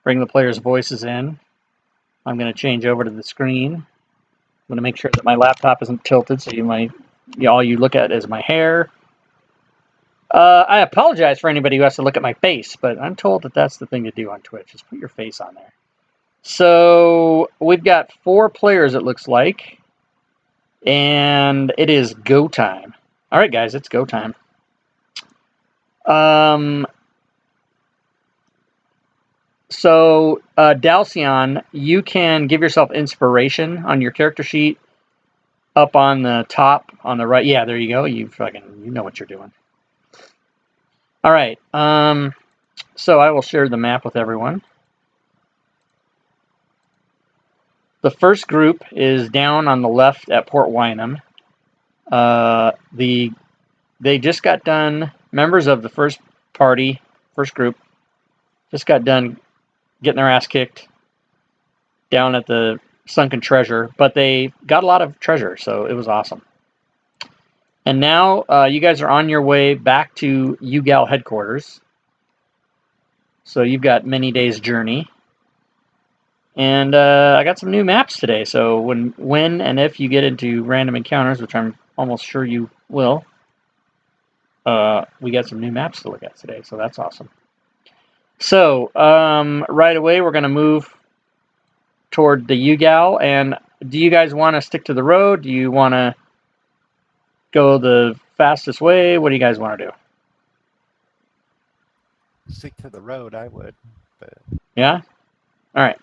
bring the players' voices in. I'm going to change over to the screen. I'm going to make sure that my laptop isn't tilted, so all you look at is my hair. I apologize for anybody who has to look at my face, but I'm told that that's the thing to do on Twitch. Just put your face on there. So we've got 4 players, it looks like, and it is go time. All right, guys, it's go time. So Dalcion, you can give yourself inspiration on your character sheet up on the top on the right. Yeah, there you go. You know what you're doing. All right. So I will share the map with everyone. The first group is down on the left at Port Wynham. They just got done. Members of the first group, just got done getting their ass kicked down at the Sunken Treasure, but they got a lot of treasure, so it was awesome. And now you guys are on your way back to UGAL headquarters. So you've got many days' journey. And I got some new maps today, so when and if you get into random encounters, which I'm almost sure you will, we got some new maps to look at today, so that's awesome. So right away, we're going to move toward the UGAL. And do you guys want to stick to the road? Do you want to go the fastest way? What do you guys want to do? Stick to the road, I would. But... Yeah? All right.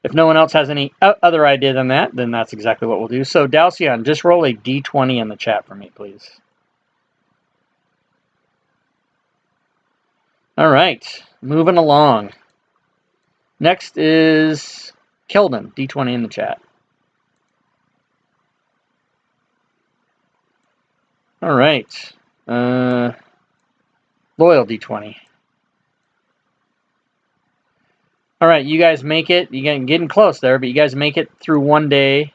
If no one else has any other idea than that, then that's exactly what we'll do. So, Dalcion, just roll a d20 in the chat for me, please. All right. Moving along. Next is Keldon, d20 in the chat. All right. Loyal, d20. All right, you guys make it. You're getting close there, but you guys make it through one day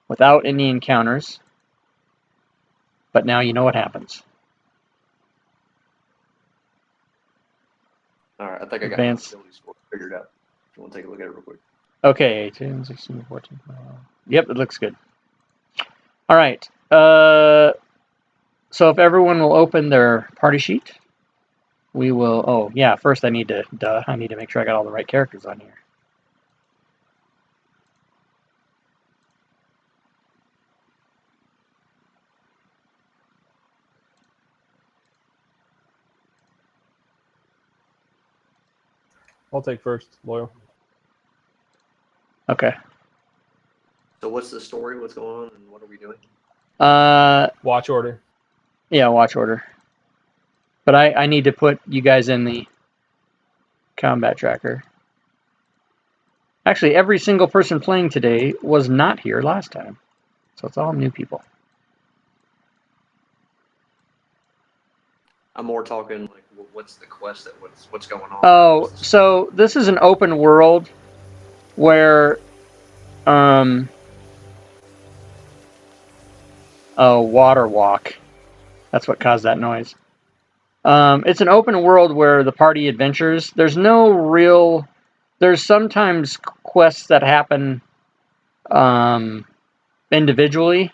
without any encounters. But now you know what happens. All right, I think I got my ability score figured out. If you want to take a look at it real quick. Okay, 18, 16, 14. Yep, it looks good. All right. So if everyone will open their party sheet, we will... Oh, yeah, first I need to make sure I got all the right characters on here. I'll take first, Loyal. Okay. So what's the story? What's going on? And what are we doing? Watch order. Yeah, watch order. But I need to put you guys in the combat tracker. Actually, every single person playing today was not here last time. So it's all new people. I'm more talking like, what's the quest? What's going on? Oh, so this is an open world where, water walk. That's what caused that noise. It's an open world where the party adventures. There's sometimes quests that happen individually,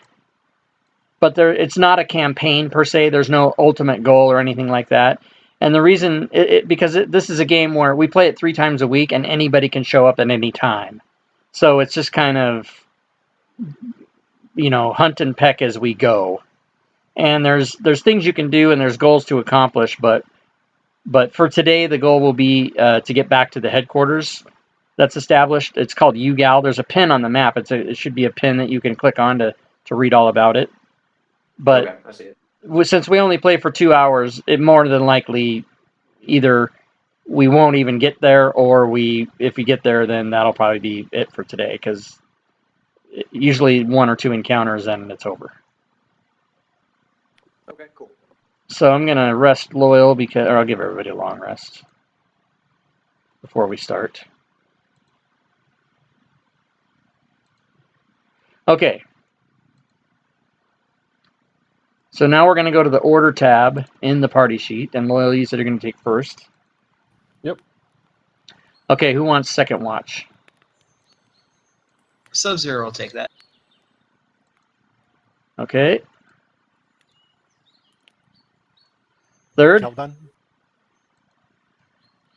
but it's not a campaign per se. There's no ultimate goal or anything like that. And the reason, because this is a game where we play it 3 times a week and anybody can show up at any time. So it's just kind of, hunt and peck as we go. And there's things you can do and there's goals to accomplish, but for today the goal will be to get back to the headquarters that's established. It's called UGAL. There's a pin on the map. It should be a pin that you can click on to read all about it. But okay, I see it. Since we only play for 2 hours, it more than likely either we won't even get there, or if we get there, then that'll probably be it for today, because usually 1 or 2 encounters and it's over. Okay, cool. So I'm gonna rest Loyal or I'll give everybody a long rest before we start. Okay. So now we're going to go to the order tab in the party sheet, and Loyal, you said you're going to take first. Yep. Okay, who wants second watch? Sub-Zero will take that. Okay. Third. Keldon?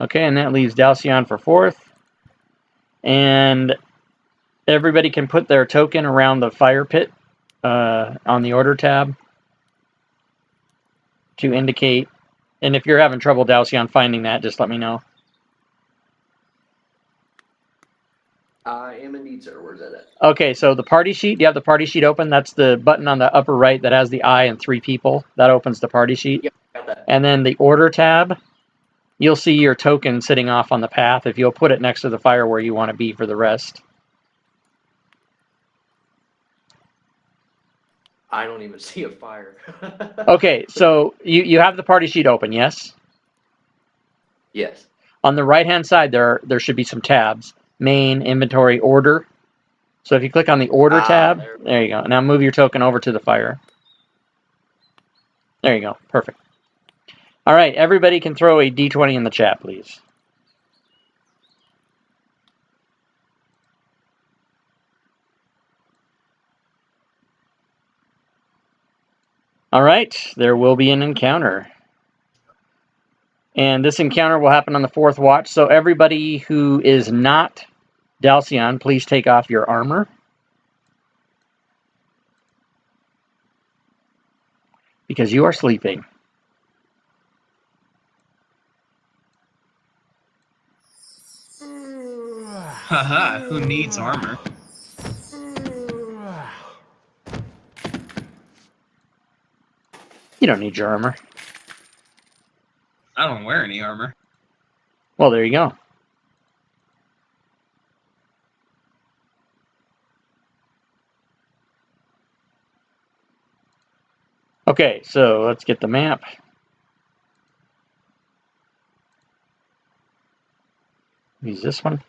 Okay, and that leaves Dalcion for fourth. And everybody can put their token around the fire pit on the order tab to indicate. And if you're having trouble, Dalcion, finding that, just let me know. I am indeed, sir. Where's that at? Okay, so the party sheet, do you have the party sheet open? That's the button on the upper right that has the eye and 3 people. That opens the party sheet. Yep, got that. And then the order tab, you'll see your token sitting off on the path if you'll put it next to the fire where you want to be for the rest. I don't even see a fire. Okay, so you have the party sheet open, yes? Yes. On the right-hand side, there should be some tabs. Main, inventory, order. So if you click on the order tab, there you go. Now move your token over to the fire. There you go. Perfect. All right, everybody can throw a D20 in the chat, please. All right, there will be an encounter. And this encounter will happen on the 4th watch. So everybody who is not Dalcion, please take off your armor. Because you are sleeping. Haha, who needs armor? You don't need your armor. I don't wear any armor. Well, there you go. Okay, so let's get the map. Use this one.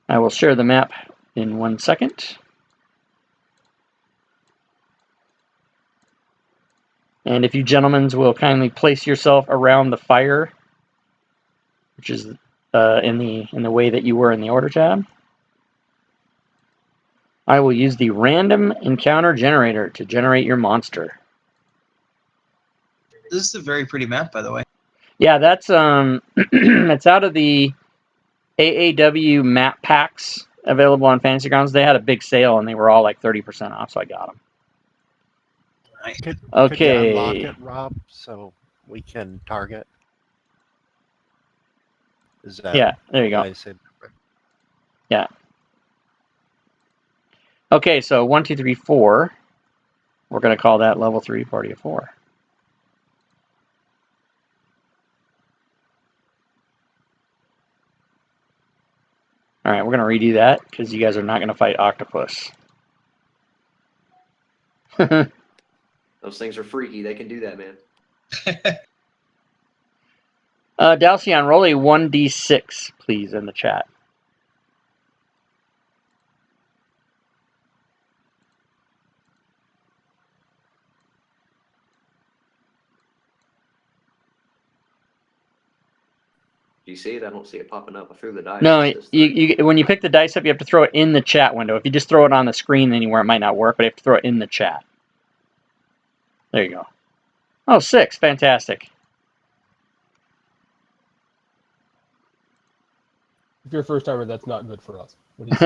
I will share the map in 1 second. And if you gentlemen will kindly place yourself around the fire, which is in the way that you were in the order tab, I will use the random encounter generator to generate your monster. This is a very pretty map, by the way. Yeah, that's it's out of the AAW map packs available on Fantasy Grounds. They had a big sale and they were all like 30% off, so I got them. Nice. Could you Okay. unlock it, Rob, so we can target? Is that Yeah, there you go. what I said? Yeah. Okay, so 1, 2, 3, 4. We're going to call that level 3, party of 4. All right, we're going to redo that because you guys are not going to fight Octopus. Those things are freaky. They can do that, man. Dalcion, roll a 1d6, please, in the chat. Do you see it? I don't see it popping up. I threw the dice. No, It says three. when you pick the dice up, you have to throw it in the chat window. If you just throw it on the screen anywhere, it might not work, but you have to throw it in the chat. There you go. Oh, 6. Fantastic. If you're a first timer, that's not good for us. But he's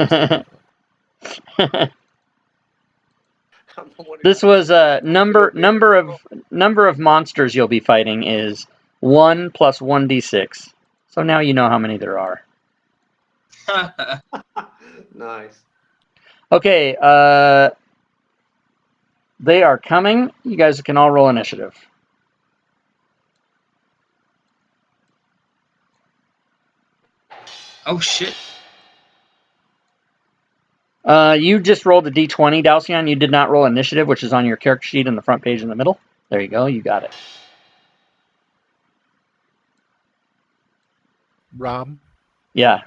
I'm the one who This got was a number of monsters you'll be fighting is 1 plus 1d6. So now you know how many there are. Nice. Okay, they are coming. You guys can all roll initiative. Oh shit. You just rolled a d20, Dalcion. You did not roll initiative, which is on your character sheet in the front page in the middle. There you go. You got it. Rob, Yeah,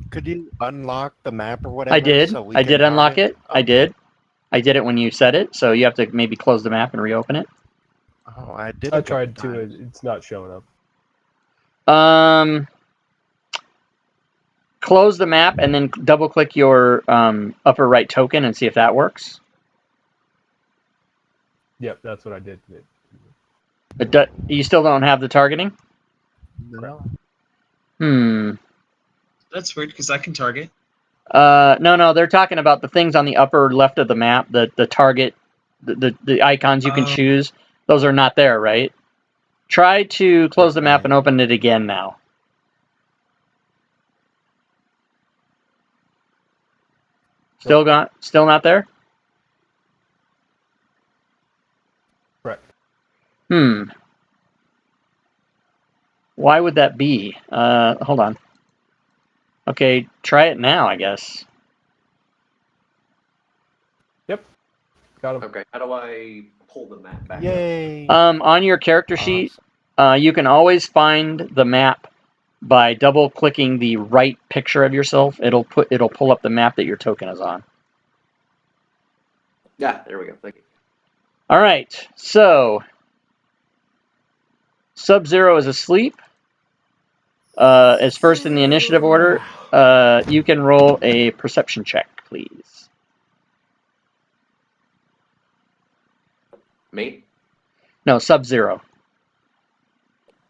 could you unlock the map or whatever? I did. So we I can did unlock target? it. I did. I did it when you said it, so you have to maybe close the map and reopen it. Oh, I did. I a couple tried to. times. It's not showing up. Close the map and then double click your upper right token and see if that works. Yep, that's what I did. But you still don't have the targeting? No. That's weird because I can target. No, they're talking about the things on the upper left of the map, the target, the icons you can Oh. choose. Those are not there, right? Try to close the map and open it again now. Still not there? Correct. Why would that be? Hold on. Okay, try it now, I guess. Got him. Okay, how do I pull the map back up? Yay! On your character sheet, you can always find the map by double clicking the right picture of yourself. It'll pull up the map that your token is on. Yeah, there we go. Thank you. All right, so Sub-Zero is asleep. Is first in the initiative order. You can roll a perception check, please. Me? No, Sub-Zero.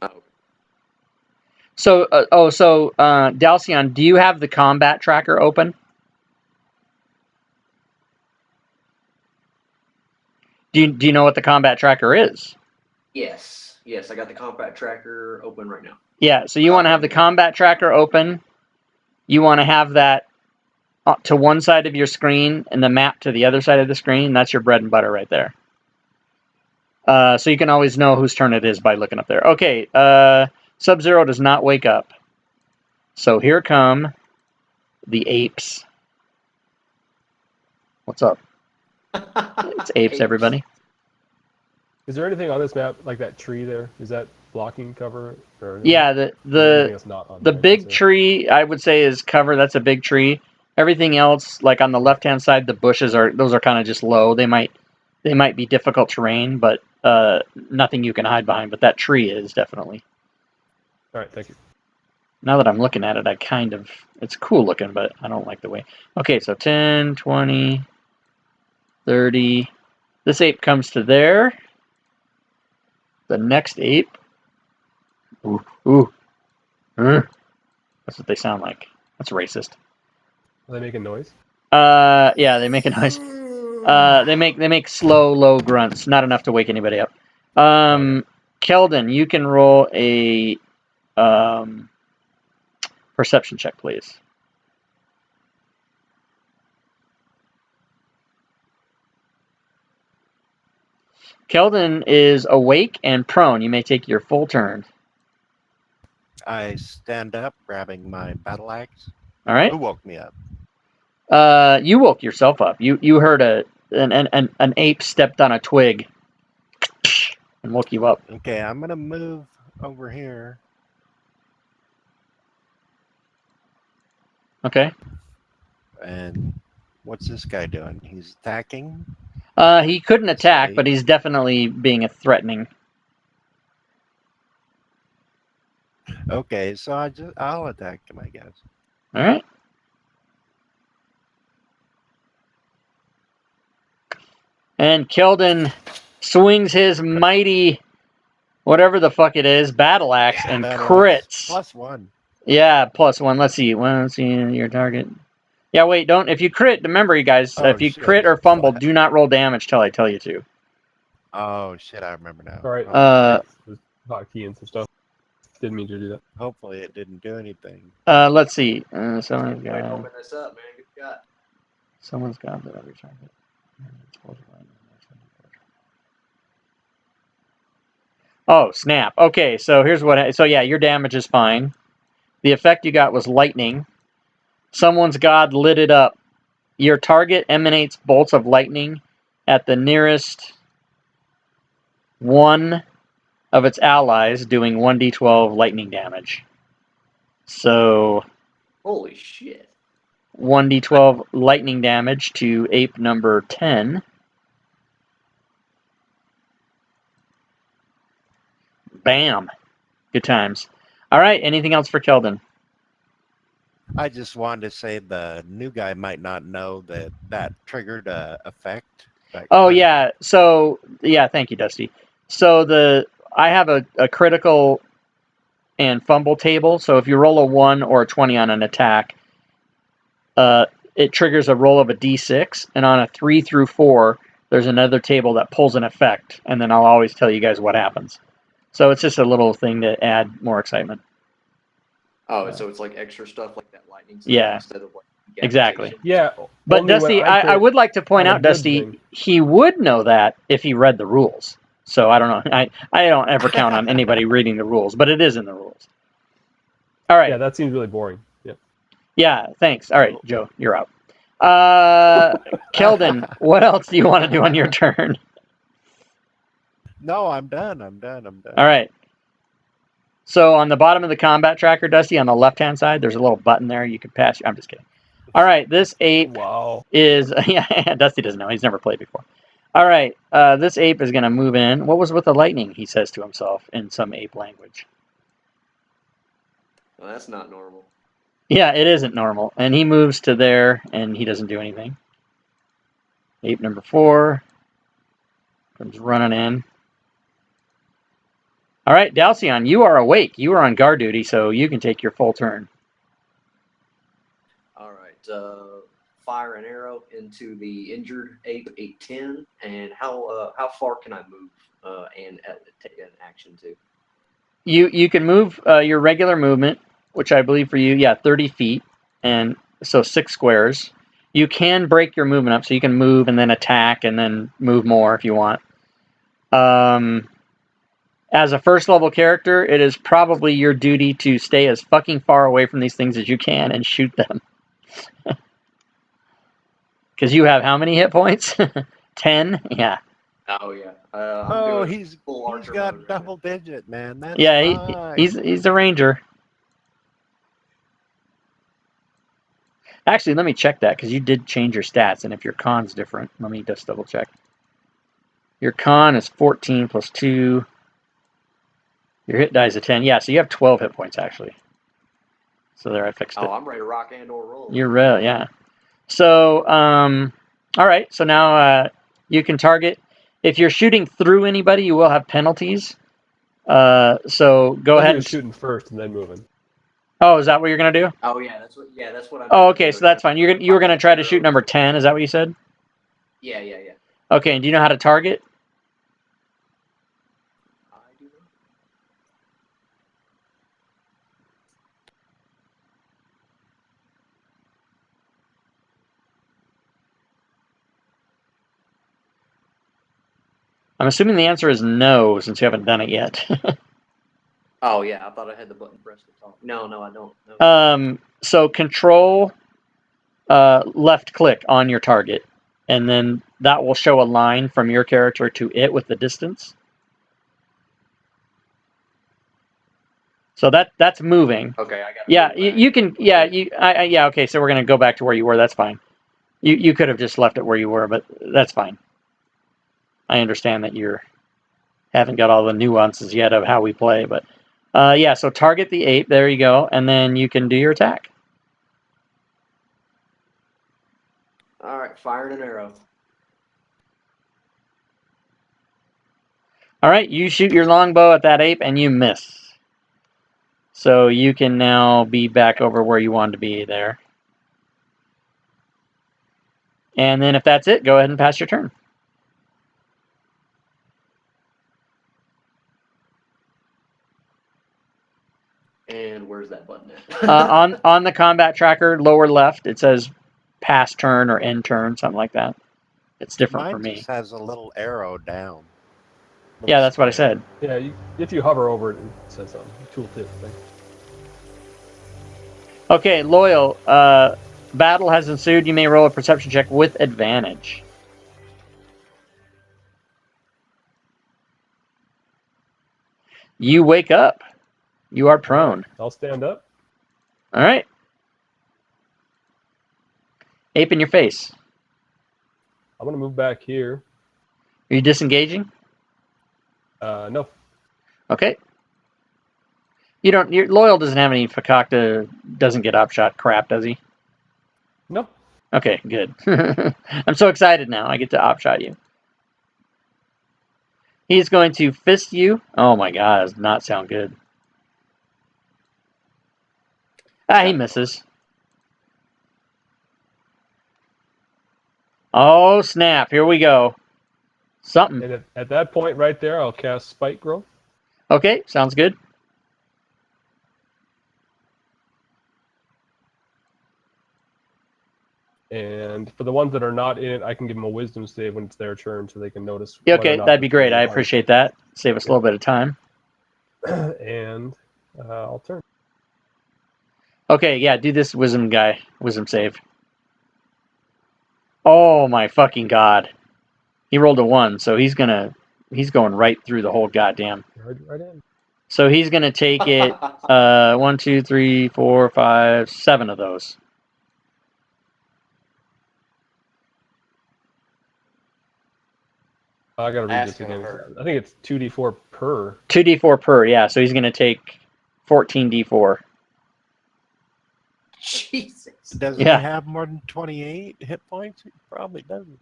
Oh, So, Dalcion, do you have the combat tracker open? Do you know what the combat tracker is? yes. Yes, I got the combat tracker open right now. Yeah, so you want to have the combat tracker open. You want to have that to one side of your screen and the map to the other side of the screen. That's your bread and butter right there. So you can always know whose turn it is by looking up there. Okay, Sub-Zero does not wake up. So here come the apes. What's up? It's apes, everybody. Is there anything on this map like that tree there? Is that blocking cover? Or Yeah, anything the that's not on the there, big so- tree I would say is cover. That's a big tree. Everything else, like on the left hand side, the bushes are kind of just low. They might be difficult terrain, but nothing you can hide behind. But that tree is definitely. All right, thank you. Now that I'm looking at it, it's cool looking, but I don't like the way. Okay, so 10, 20, 30. This ape comes to there. The next ape. Ooh. That's what they sound like. That's racist. Are they making noise? Yeah, they make a noise. They make slow, low grunts. Not enough to wake anybody up. Keldon, you can roll a perception check, please. Keldon is awake and prone. You may take your full turn. I stand up, grabbing my battle axe. All right. Who woke me up? You woke yourself up. You heard an ape stepped on a twig and woke you up. Okay, I'm gonna move over here. Okay. And what's this guy doing? He's attacking. He couldn't attack, but he's definitely being threatening. Okay, so I'll attack him, I guess. All right. And Keldon swings his mighty, whatever the fuck it is, battle axe and Battle crits. axe +1. Yeah, +1. Let's see. Let's see your target. Yeah, wait, don't. If you crit, remember, you guys, Oh, if you shit. crit or fumble, do not roll damage till I tell you to. Oh shit! I remember now. All right. Okay. Hotkey and some stuff. Didn't mean to do that. Hopefully it didn't do anything. Let's see. Someone's Go ahead and got. open this up, man. Good shot. Someone's got that every target. Oh, snap. Okay, so here's what. So yeah, your damage is fine. The effect you got was lightning. Someone's god lit it up. Your target emanates bolts of lightning at the nearest one of its allies, doing 1d12 lightning damage. So, Holy shit. 1d12 lightning damage to ape number 10. Bam. Good times. All right, anything else for Keldon? I just wanted to say the new guy might not know that that triggered a effect. Oh yeah. So yeah, thank you, Dusty. So I have a critical and fumble table. So if you roll a 1 or a 20 on an attack, it triggers a roll of a d6, and on a 3 through 4, there's another table that pulls an effect, and then I'll always tell you guys what happens. So it's just a little thing to add more excitement. Oh, so it's like extra stuff like that lightning stuff Yeah. instead of like Exactly. decapitation? Yeah. But only when Dusty, I I crit would like to point on a out, good Dusty, thing. he would know that if he read the rules. So I don't know. I don't ever count on anybody reading the rules, but it is in the rules. All right. Yeah, that seems really boring. Yeah. Yeah, thanks. All right, Joe, you're out. Keldon, what else do you want to do on your turn? No, I'm done. I'm done. All right. So on the bottom of the combat tracker, Dusty, on the left-hand side, there's a little button there you can pass. I'm just kidding. All right, this ape Wow. is... Yeah, Dusty doesn't know. He's never played before. All right, this ape is going to move in. What was with the lightning, he says to himself in some ape language. Well, that's not normal. Yeah, it isn't normal. And he moves to there, and he doesn't do anything. Ape number 4 comes running in. All right, Dalcion, you are awake. You are on guard duty, so you can take your full turn. All right. Fire an arrow into the injured ape 810, and how far can I move and take an action to? You can move your regular movement, which I believe for you, 30 feet, and so 6 squares. You can break your movement up, so you can move and then attack and then move more if you want. As a first level character, it is probably your duty to stay as fucking far away from these things as you can and shoot them. Because you have how many hit points? 10? Yeah. Oh yeah. Oh, doing he's full archer got mode right double digit, man. That's Yeah, fine. he's a ranger. Actually, let me check that, because you did change your stats, and if your con's different, let me just double check. Your con is 14 plus 2. Your hit die is a 10. Yeah, so you have 12 hit points, actually. So there, I fixed now. it. Oh, I'm ready to rock and or roll. You're real, yeah. So, all right. So now you can target. If you're shooting through anybody, you will have penalties. So go I ahead think and shooting first and then moving. Oh, is that what you're gonna do? Oh yeah, that's what I'm. Oh, okay. So that's fine. You were gonna try to shoot number 10. Is that what you said? Yeah. Okay. And do you know how to target? I do not. I'm assuming the answer is no, since you haven't done it yet. Oh yeah, I thought I had the button pressed to talk. No, I don't. No. So control left click on your target, and then that will show a line from your character to it with the distance. So that's moving. Okay, I got. Yeah, you can. Yeah, yeah. Okay, so we're gonna go back to where you were. That's fine. You could have just left it where you were, but that's fine. I understand that you haven't got all the nuances yet of how we play, but yeah. So target the ape. There you go, and then you can do your attack. All right, firing an arrow. All right, you shoot your longbow at that ape and you miss. So you can now be back over where you wanted to be there. And then if that's it, go ahead and pass your turn. And where's that button at? On the combat tracker, lower left, it says pass turn or end turn, something like that. It's different Mine for me. just has a little arrow down. Yeah, that's what I said. Yeah, if you hover over it, it says tooltip thing. Okay, Loyal. Battle has ensued. You may roll a perception check with advantage. You wake up. You are prone. I'll stand up. All right. Ape in your face. I'm gonna move back here. Are you disengaging? No. Okay. You don't. Your Loyal doesn't have any Fakakta. Doesn't get upshot crap, does he? No. Okay, good. I'm so excited now. I get to upshot you. He's going to fist you. Oh my god, does not sound good. Ah, he misses. Oh snap! Here we go. Something. And at that point right there, I'll cast Spike Growth. Okay, sounds good. And for the ones that are not in it, I can give them a Wisdom save when it's their turn, so they can notice. Yeah, whether or okay, not that'd be they're great. I harmed. appreciate that. Save us a little bit of time. And I'll turn. Okay, yeah, do this wisdom save. Oh my fucking god. He rolled a 1, so he's going right through the whole goddamn. Right in. So he's gonna take it 1, 2, 3, 4, 5, 7 of those. I gotta read That's this gonna again. hurt. I think it's 2d4 per. 2d4 per, yeah, so he's gonna take 14d4. Jesus. Doesn't Yeah. he have more than 28 hit points? He probably doesn't.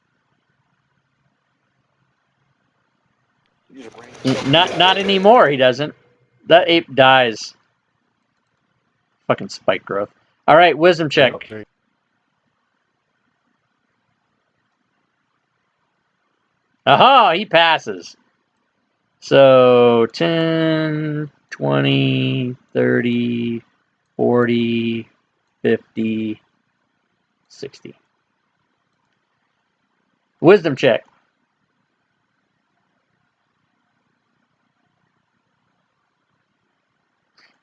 You just ran yourself through Not that. anymore, he doesn't. That ape dies. Fucking spike growth. Alright, wisdom check. Oh, there- Aha, he passes. So 10, 20, 30, 40, 50, 60. Wisdom check.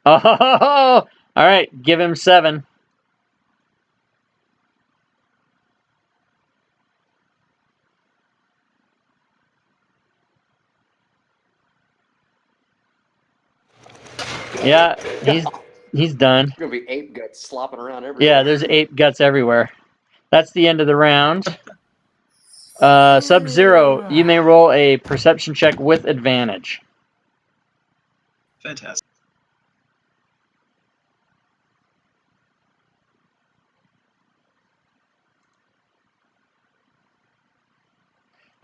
Oh, all right, give him 7. Yeah, he's done. There's gonna be ape guts slopping around everywhere. Yeah, there's ape guts everywhere. That's the end of the round. Sub-Zero, you may roll a perception check with advantage. Fantastic.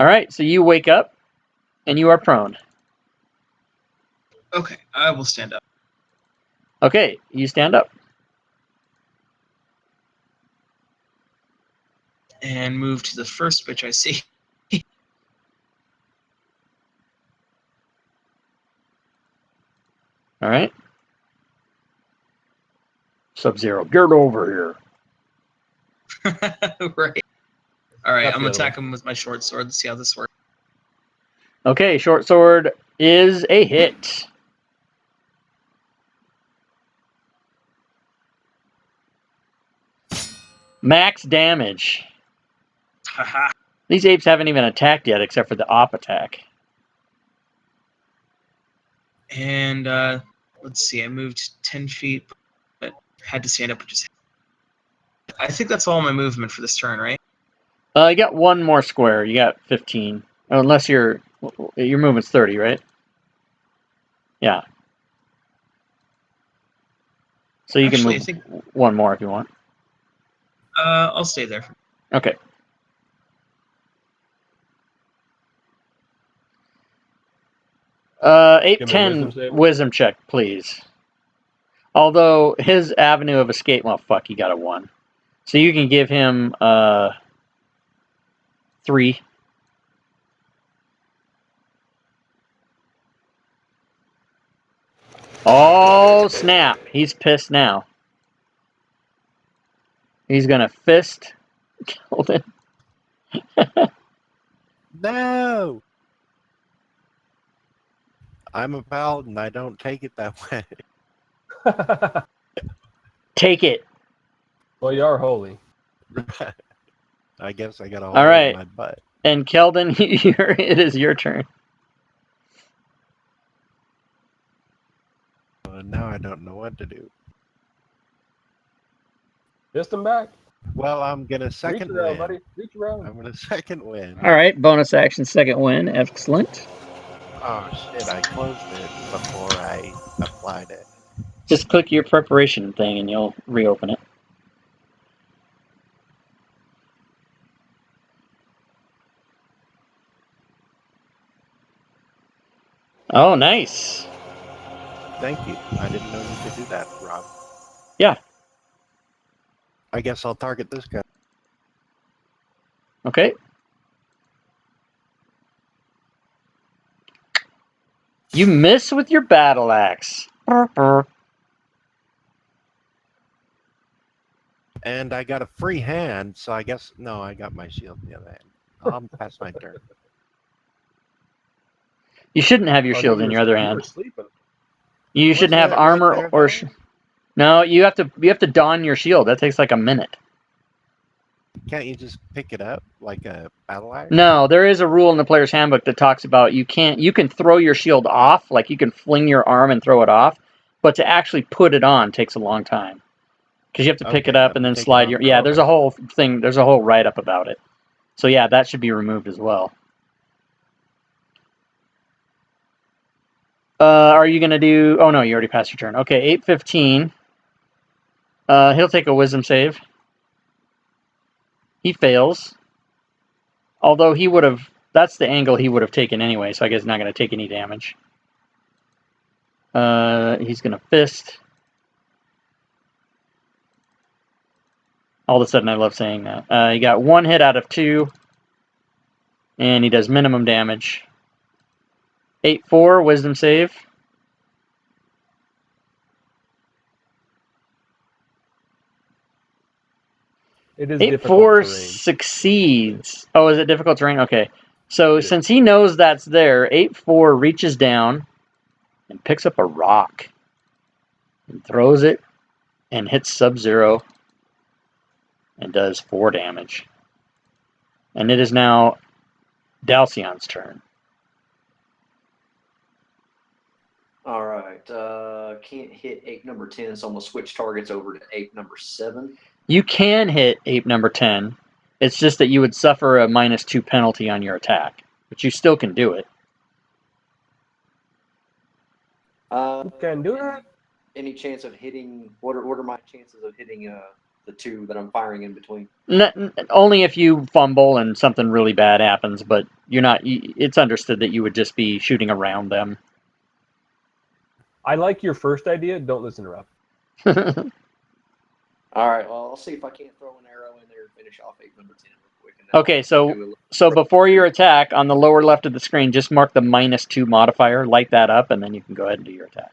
All right, so you wake up, and you are prone. Okay, I will stand up. Okay, you stand up. And move to the first bitch I see. All right. Sub-Zero, get over here. Right. Alright, That's I'm the gonna other attack him with my short sword to see how this works. Okay, short sword is a hit. Max damage. Haha. These apes haven't even attacked yet, except for the op attack. And let's see, I moved 10 feet, but had to stand up, which is. I think that's all my movement for this turn, right? You got one more square. You got 15. Unless your movement's 30, right? Yeah. So you Actually, I can think move one more if you want. I'll stay there. Okay. Give me a 810 wisdom save. wisdom check, please. Although his avenue of escape, well, fuck, he got a 1. So you can give him 3. Oh, snap. He's pissed now. He's going to fist Kelvin. No! I'm a paladin. I don't take it that way. Take it. Well, you are holy. I guess I got a All hole right. in my butt. And Keldon, it is your turn. Now I don't know what to do. Fist him back. Well, I'm gonna second Reach around, win. buddy. Reach around. I'm gonna second win. All right, bonus action, second win. Excellent. Oh shit! I closed it before I applied it. Just click your preparation thing and you'll reopen it. Oh, nice. Thank you. I didn't know you could do that, Rob. Yeah. I guess I'll target this guy. Okay. You miss with your battle axe. And I got a free hand, so I guess no, I got my shield in the other hand. I'll pass my turn. You shouldn't have your Oh, shield in your other you were hand. sleeping. You shouldn't have Wasn't it right armor there, or. though? No, you have to don your shield. That takes like a minute. Can't you just pick it up like a battle axe? No, there is a rule in the player's handbook that talks about you can throw your shield off, like you can fling your arm and throw it off, but to actually put it on takes a long time. Because you have to pick it Okay, I up have and to then take it slide off. your. Yeah, there's Okay. a whole thing. There's a whole write up about it. So yeah, that should be removed as well. Are you gonna do? Oh no, you already passed your turn. Okay, 8:15. He'll take a wisdom save. He fails. Although he would have. That's the angle he would have taken anyway, so I guess he's not gonna take any damage. He's gonna fist. All of a sudden, I love saying that. He got 1 hit out of 2, and he does minimum damage. 8-4 wisdom save. It is 8-4 difficult terrain. succeeds. Oh, is it difficult terrain? Okay. So It is. since he knows that's there, 8-4 reaches down and picks up a rock and throws it and hits Sub-Zero and does 4 damage. And it is now Dalcyon's turn. All right. Can't hit ape number 10, so I'm gonna switch targets over to ape number 7. You can hit ape number 10. It's just that you would suffer a -2 penalty on your attack, but you still can do it. You can do that. Any chance of hitting? What are my chances of hitting the 2 that I'm firing in between? Only if you fumble and something really bad happens, but you're not. It's understood that you would just be shooting around them. I like your first idea. Don't listen to Rob. All right. Well, I'll see if I can't throw an arrow in there and finish off ape number 10 real quick. And then Okay, I'll so do a little- so before your attack, on the lower left of the screen, just mark the -2 modifier, light that up, and then you can go ahead and do your attack.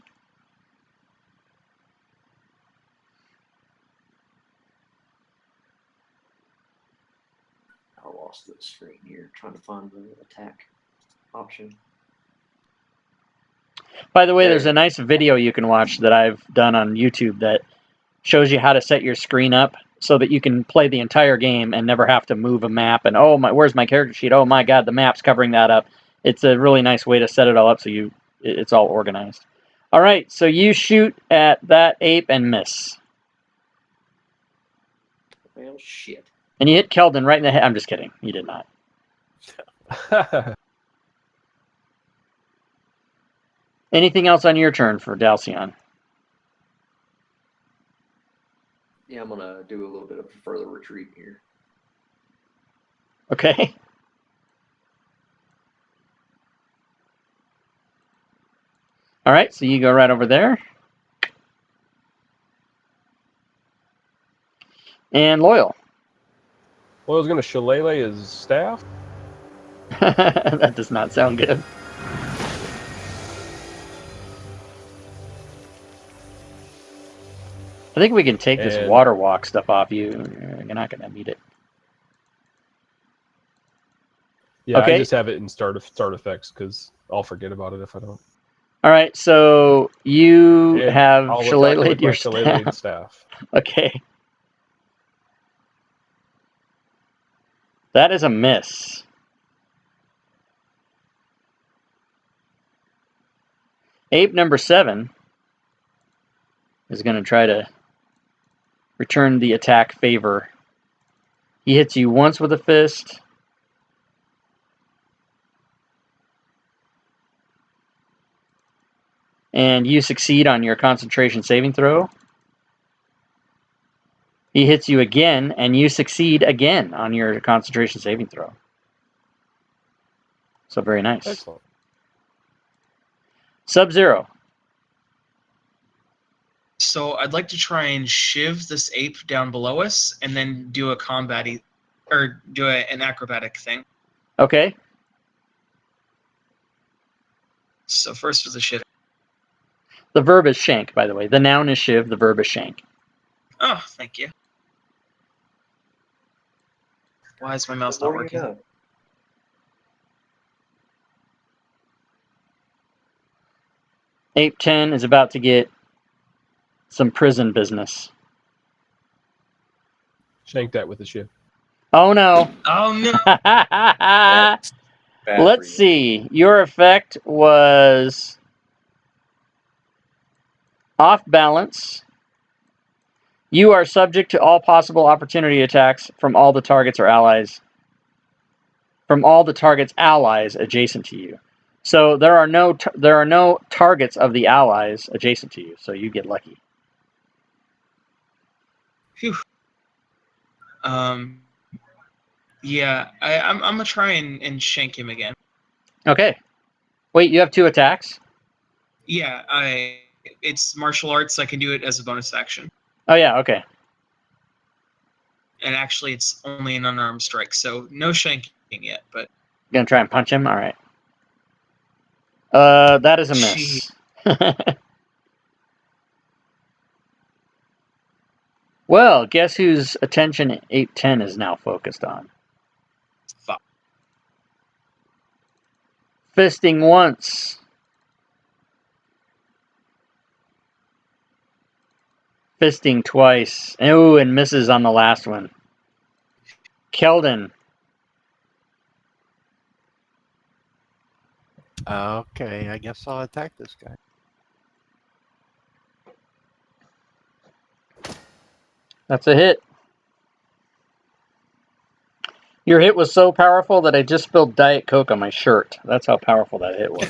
I lost the screen here trying to find the attack option. By the way, there's a nice video you can watch that I've done on YouTube that shows you how to set your screen up so that you can play the entire game and never have to move a map and oh my, where's my character sheet? Oh my god, the map's covering that up. It's a really nice way to set it all up so it's all organized. All right, so you shoot at that ape and miss. Well, shit. And you hit Keldon right in the head. I'm just kidding. You did not. Anything else on your turn for Dalcyon? Yeah, I'm gonna do a little bit of further retreat here. Okay. All right, so you go right over there. And Loyal. Loyal's gonna shillelagh his staff. That does not sound good. I think we can take this And- water walk stuff off you. You're not going to need it. Yeah, Okay. I just have it in start effects because I'll forget about it if I don't. All right, so you And have I'll attack shillelagh'd with my your shillelagh'd staff. staff. Okay. That is a miss. Ape number 7 is going to try to return the attack favor He hits you once with a fist. And you succeed on your concentration saving throw. He hits you again, and you succeed again on your concentration saving throw. So very nice. Excellent. Sub-Zero. So I'd like to try and shiv this ape down below us, and then do a an acrobatic thing. Okay. So first was a shiv. The verb is shank, by the way. The noun is shiv. The verb is shank. Oh, thank you. Why is my mouse The not more you working? know. Ape 10 is about to get some prison business. Shank that with a shiv. Oh no. Oh no! That's bad for Let's you. see. Your effect was off balance. You are subject to all possible opportunity attacks from all the targets or allies. From all the targets' allies adjacent to you. So there are no targets of the allies adjacent to you. So you get lucky. Phew. Yeah, I'm gonna try and shank him again. Okay. Wait, you have 2 attacks? Yeah, it's martial arts. I can do it as a bonus action, Oh yeah. Okay. and actually, it's only an unarmed strike, so no shanking yet. But Gonna try and punch him. All right. That is a miss. Well, guess whose attention 810 is now focused on? fuck. Fisting once. Fisting twice. Ooh, and misses on the last one. Keldon. Okay, I guess I'll attack this guy. That's a hit. Your hit was so powerful that I just spilled Diet Coke on my shirt. That's how powerful that hit was.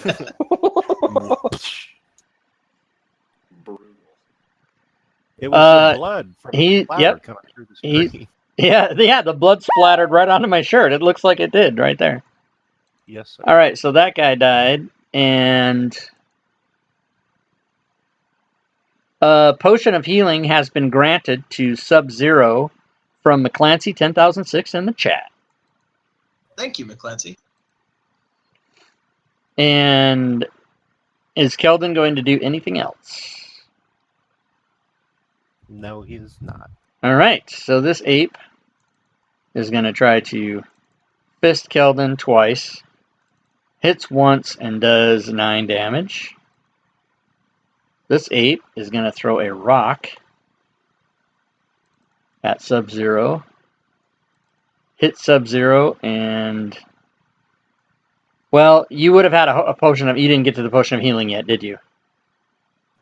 Brutal. It was the blood from he- the splatter yep. coming through the He- screen. Yeah, the blood splattered right onto my shirt. It looks like it did right there. Yes, sir. All right, so that guy died, and a potion of healing has been granted to Sub-Zero from McClancy 10006 in the chat. Thank you, McClancy. And is Keldon going to do anything else? No, he is not. All right, so this ape is going to try to fist Keldon twice. Hits once and does 9 damage. This ape is going to throw a rock at Sub-Zero. Hit Sub-Zero and... Well, you would have had a potion of... You didn't get to the potion of healing yet, did you?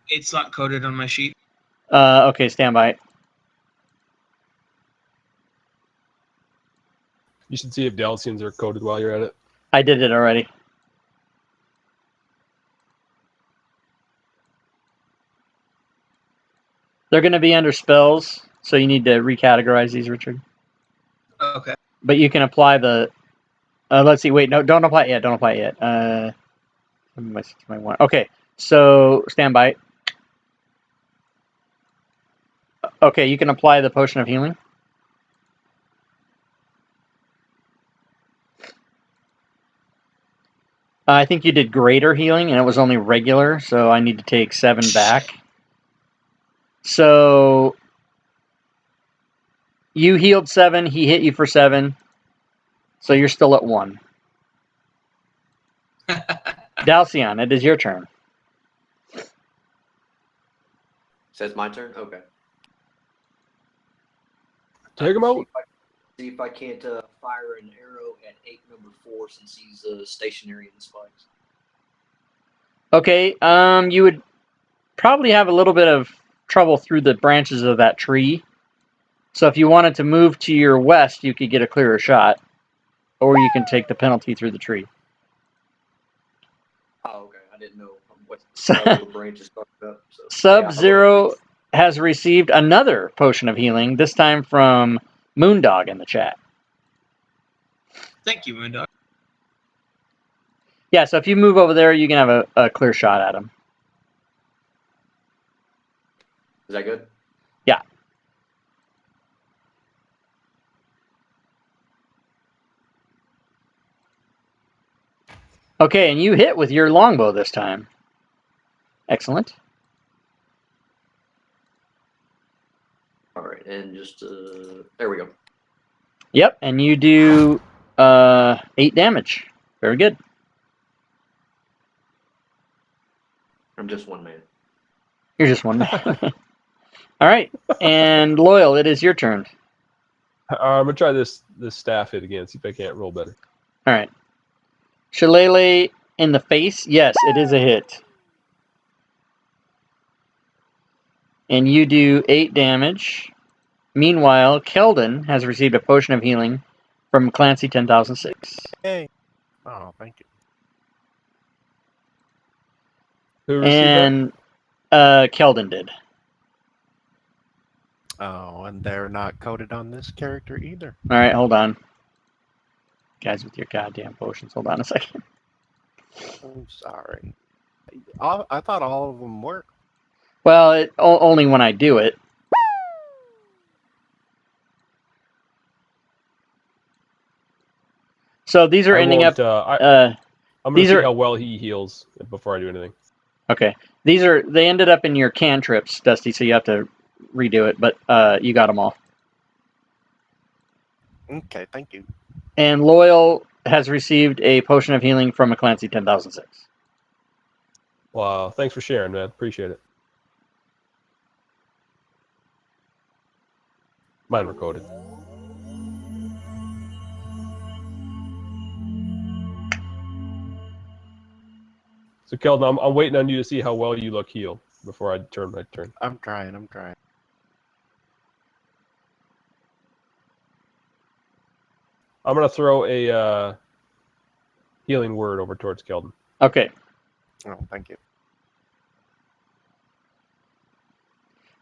It's not coded on my sheet. Okay, stand by. You should see if Dalcians are coded while you're at it. I did it already. They're going to be under spells, so you need to recategorize these, Richard. Okay. But you can apply the... let's see, wait, no, don't apply it yet, don't apply it yet. Okay, so stand by. Okay, you can apply the potion of healing. I think you did greater healing, and it was only regular, so I need to take 7 back. So you healed 7, he hit you for 7, so you're still at 1. Dalcion, it is your turn. Says my turn? Okay. Take him out. See if I can't fire an arrow at ape number 4 since he's stationary in the spikes. Okay, you would probably have a little bit of trouble through the branches of that tree. So if you wanted to move to your west, you could get a clearer shot, or you can take the penalty through the tree. Oh, okay. I didn't know what So- all the branches started up. So, Sub-Zero has received another potion of healing, this time from Moondog in the chat. Thank you, Moondog. Yeah, so if you move over there, you can have a clear shot at him. Is that good? Yeah. Okay, and you hit with your longbow this time. Excellent. All right, and just there we go. Yep, and you do 8 damage. Very good. I'm just one man. You're just one man. All right, and Loyal, it is your turn. I'm gonna try this staff hit again. See if I can't roll better. All right. Shillelagh in the face. Yes, it is a hit. And you do 8 damage. Meanwhile, Keldon has received a potion of healing from Clancy 10,006. Hey. Oh, thank you. Who received that? And Keldon did. Oh, and they're not coded on this character either. All right, hold on. Guys with your goddamn potions. Hold on a second. I'm sorry. I thought all of them were. Well, only when I do it. So these are I ending won't, up. I'm gonna these see are- how well he heals before I do anything. Okay, they ended up in your cantrips, Dusty. So you have to redo it, but you got them all. Okay, thank you. And Loyal has received a potion of healing from a Clancy 10,006. Wow, thanks for sharing, man. Appreciate it. Mine were coded. So, Keldon, I'm waiting on you to see how well you look healed before I turn my turn. I'm trying. I'm trying. I'm gonna throw a healing word over towards Keldon. Okay. Oh, thank you.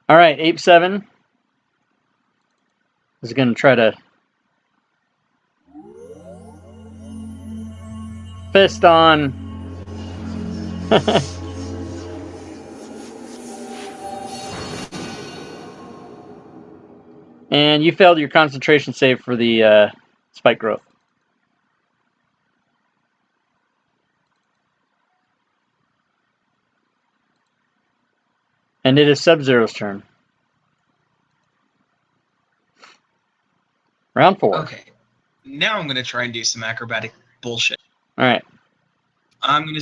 All right. Ape 7 is going to try to fist on. And you failed your concentration save for the spike growth. And it is Sub-Zero's turn. Round 4. Okay. Now I'm gonna try and do some acrobatic bullshit. All right. I'm gonna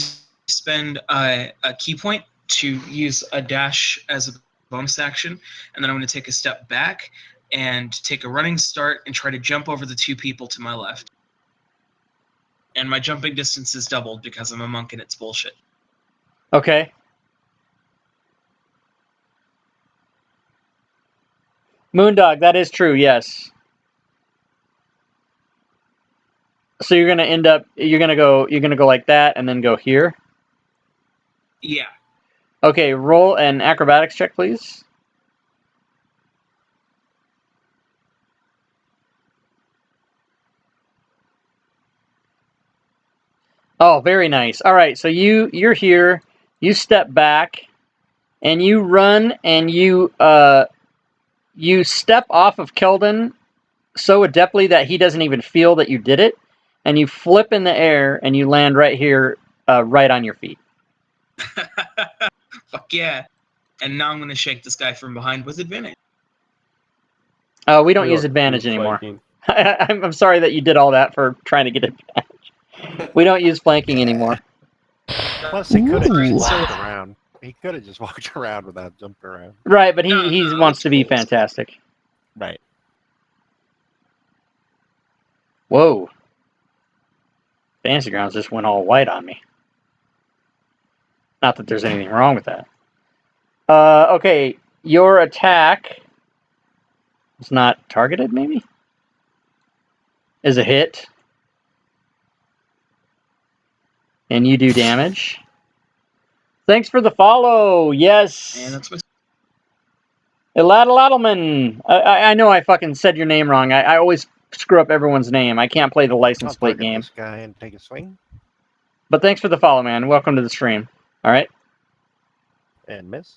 spend a key point to use a dash as a bonus action, and then I'm gonna take a step back and take a running start and try to jump over the 2 people to my left. And my jumping distance is doubled because I'm a monk and it's bullshit. Okay. Moondog, that is true, yes. So you're gonna go like that and then go here. Yeah. Okay, roll an acrobatics check, please. Oh, very nice. All right, so you're here. You step back, and you run, and you step off of Keldon so adeptly that he doesn't even feel that you did it, and you flip in the air, and you land right here, right on your feet. Fuck yeah. And now I'm gonna shake this guy from behind with advantage. We don't use advantage anymore. Flanking. I'm sorry that you did all that for trying to get advantage. We don't use flanking anymore. Plus, he could have just Ooh. walked around. He could have just walked around without jumping around. Right, but he No, wants it's to be cool. fantastic. Right. Whoa. Fantasy Grounds just went all white on me. Not that there's anything wrong with that. Okay, your attack It's not targeted, maybe? Is a hit. And you do damage. Thanks for the follow. Yes. And that's what. Eladelman. I know I fucking said your name wrong. I always screw up everyone's name. I can't play the license I'll plate target game. this guy and take a swing But thanks for the follow, man. Welcome to the stream. All right. and miss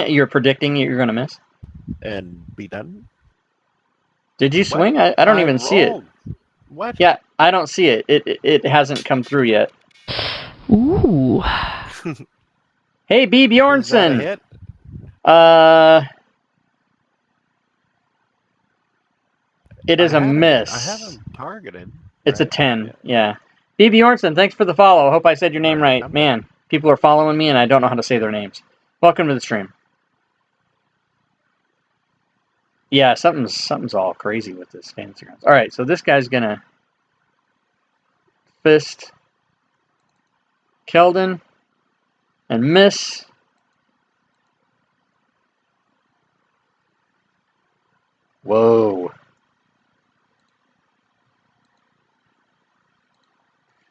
You're predicting you're going to miss. and be done. Did you What? swing? I don't even see it. rolled. What? Yeah, I don't see it. It hasn't come through yet. Ooh. Hey, B. Is that a Bjornson. hit? It is I a haven't- miss. I haven't targeted. It's a right? 10. Yeah. B. Bjornson, thanks for the follow. Hope I said your name Alright, right. I'm Man, people are following me and I don't know how to say their names. Welcome to the stream. Yeah, something's all crazy with this fantasy grounds. All right, so this guy's gonna fist Keldon and miss. Whoa.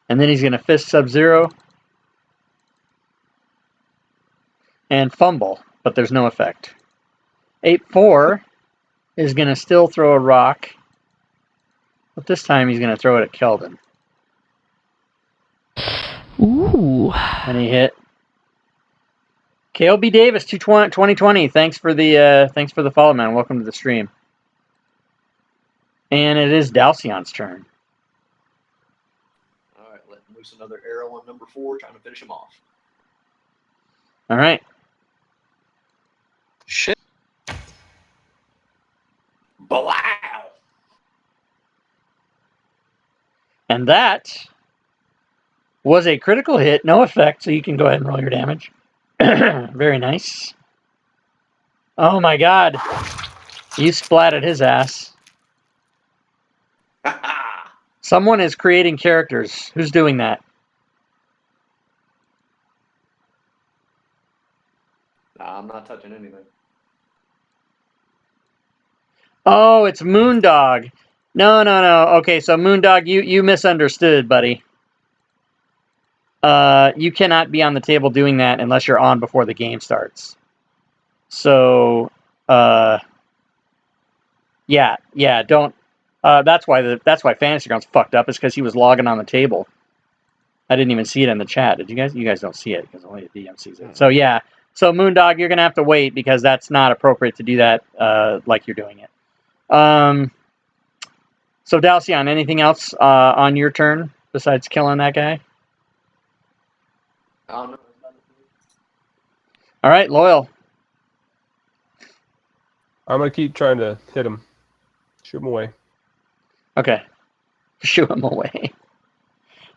And then he's gonna fist Sub-Zero and fumble, but there's no effect. 8-4 is gonna still throw a rock, but this time he's gonna throw it at Keldon. Ooh. And he hit. KLB Davis 2020. Thanks for the follow, man. Welcome to the stream. And it is Dalcyon's turn. All right, let loose another arrow on number 4, trying to finish him off. All right. Shit. Blow! And that was a critical hit, no effect, so you can go ahead and roll your damage. Very nice. Oh my god. You splatted his ass. Someone is creating characters. Who's doing that? Nah, I'm not touching anything. Oh, it's Moondog. No. Okay, so Moondog, you misunderstood, buddy. You cannot be on the table doing that unless you're on before the game starts. So, yeah, don't. That's why Fantasy Grounds fucked up, is because he was logging on the table. I didn't even see it in the chat. Did you guys? You guys don't see it because only the DM sees it. So yeah. So Moondog, you're gonna have to wait because that's not appropriate to do that like you're doing it. So Dalcion, anything else on your turn besides killing that guy? I don't know. All right, Loyal. I'm gonna keep trying to hit him. Shoot him away. Okay. Shoo him away.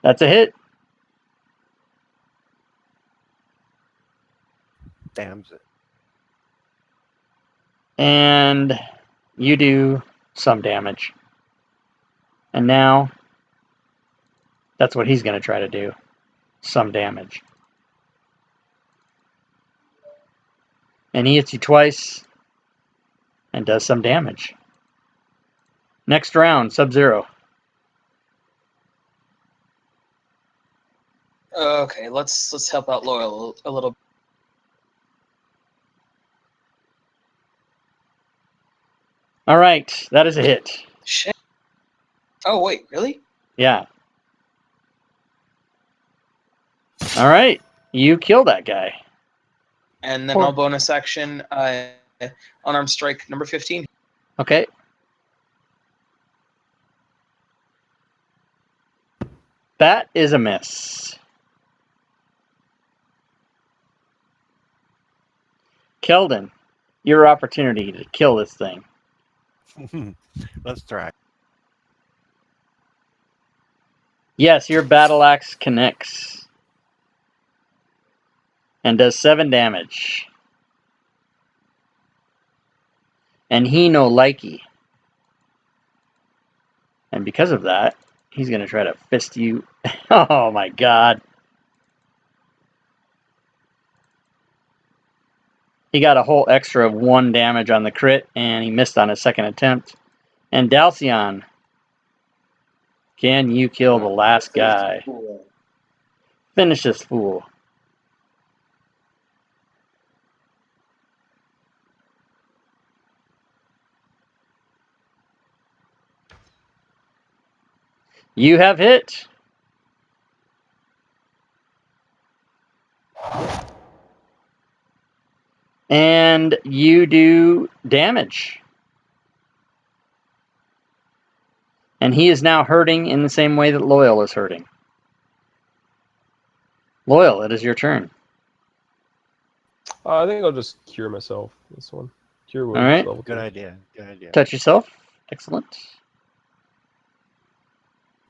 That's a hit. Damns it. And you do some damage. And now that's what he's going to try to do. Some damage. And he hits you twice and does some damage. Next round, Sub-Zero. Okay, let's help out Loyal a little. All right, that is a hit. Shit. Oh wait, really? Yeah. All right, you kill that guy. And then Or- I'll bonus action unarmed strike number 15. Okay. That is a miss. Keldon, your opportunity to kill this thing. Let's try. Yes, your battle axe connects and does 7 damage. And he no likey. And because of that, he's going to try to fist you. Oh my god. He got a whole extra of 1 damage on the crit, and he missed on his second attempt. And Dalcion, can you kill the last guy? Finish this fool. You have hit. And you do damage. And he is now hurting in the same way that Loyal is hurting. Loyal, it is your turn. I think I'll just cure myself this one. Cure wounds. All right. Level Good 2. idea. Good idea. Touch yourself. Excellent.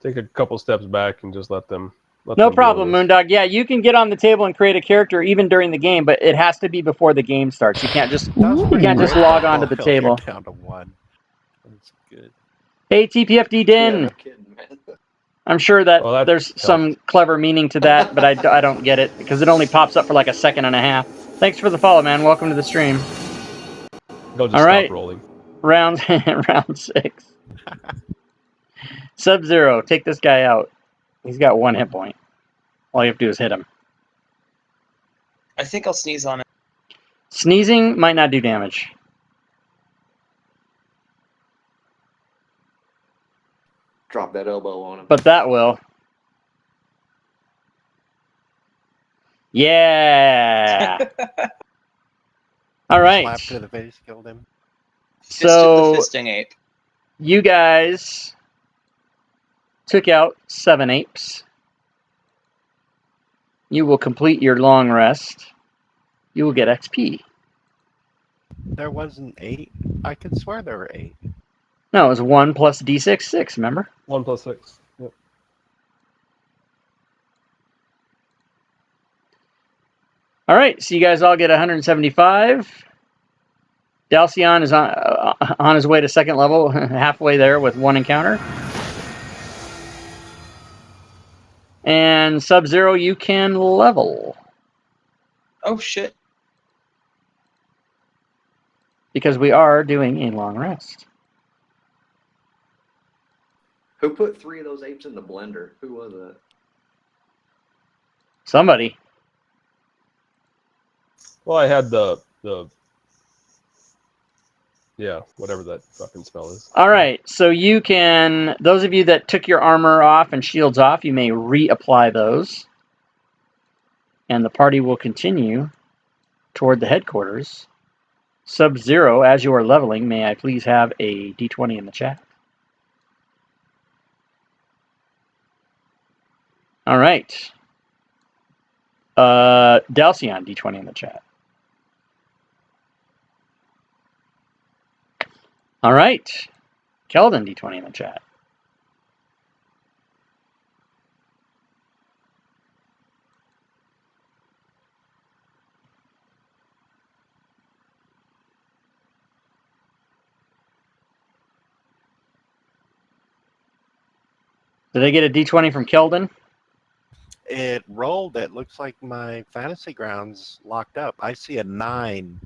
Take a couple steps back and just let them. No deal with problem, this. Moondog. Yeah, you can get on the table and create a character even during the game, but it has to be before the game starts. You can't just That was Ooh. pretty can't just great. log on to the Oh, you're table. down to 1. That's good. Hey, TPFD Yeah, Din. no kidding, man. I'm sure that Oh, that there's helps. some clever meaning to that, but I don't get it because it only pops up for like a second and a half. Thanks for the follow, man. Welcome to the stream. They'll just All stop right. rolling. Round 6. Sub-Zero, take this guy out. He's got 1 hit point. All you have to do is hit him. I think I'll sneeze on it. Sneezing might not do damage. Drop that elbow on him. But that will. Yeah. All right. Slap to the face killed him. Fist of So the fisting ape. you guys took out 7 apes. You will complete your long rest. You will get XP. There wasn't 8. I could swear there were 8. No, it was 1 plus D6, 6, remember? 1 plus 6. Yep. All right, so you guys all get 175. Dalcion is on his way to 2nd level, halfway there with 1 encounter. And Sub-Zero, you can level Oh shit. because we are doing a long rest. Who put 3 of those apes in the blender? Who was it? Somebody. Well, I had the yeah, whatever that fucking spell is. All right, so you can, those of you that took your armor off and shields off, you may reapply those. And the party will continue toward the headquarters. Sub-Zero, as you are leveling, may I please have a D20 in the chat? All right. Dalcion, D20 in the chat. All right. Keldon, D20 in the chat. Did I get a D20 from Keldon? It rolled. It looks like my fantasy grounds locked up. I see a 9.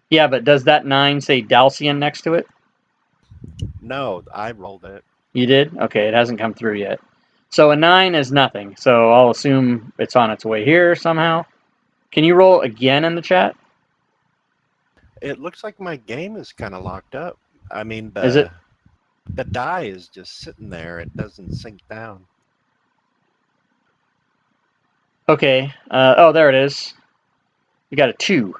Yeah, but does that 9 say Dalcion next to it? No, I rolled it. You did? Okay, it hasn't come through yet. So a 9 is nothing. So I'll assume it's on its way here somehow. Can you roll again in the chat? It looks like my game is kind of locked up. I mean, Is it? the die is just sitting there. It doesn't sink down. Okay. Oh, there it is. You got a 2.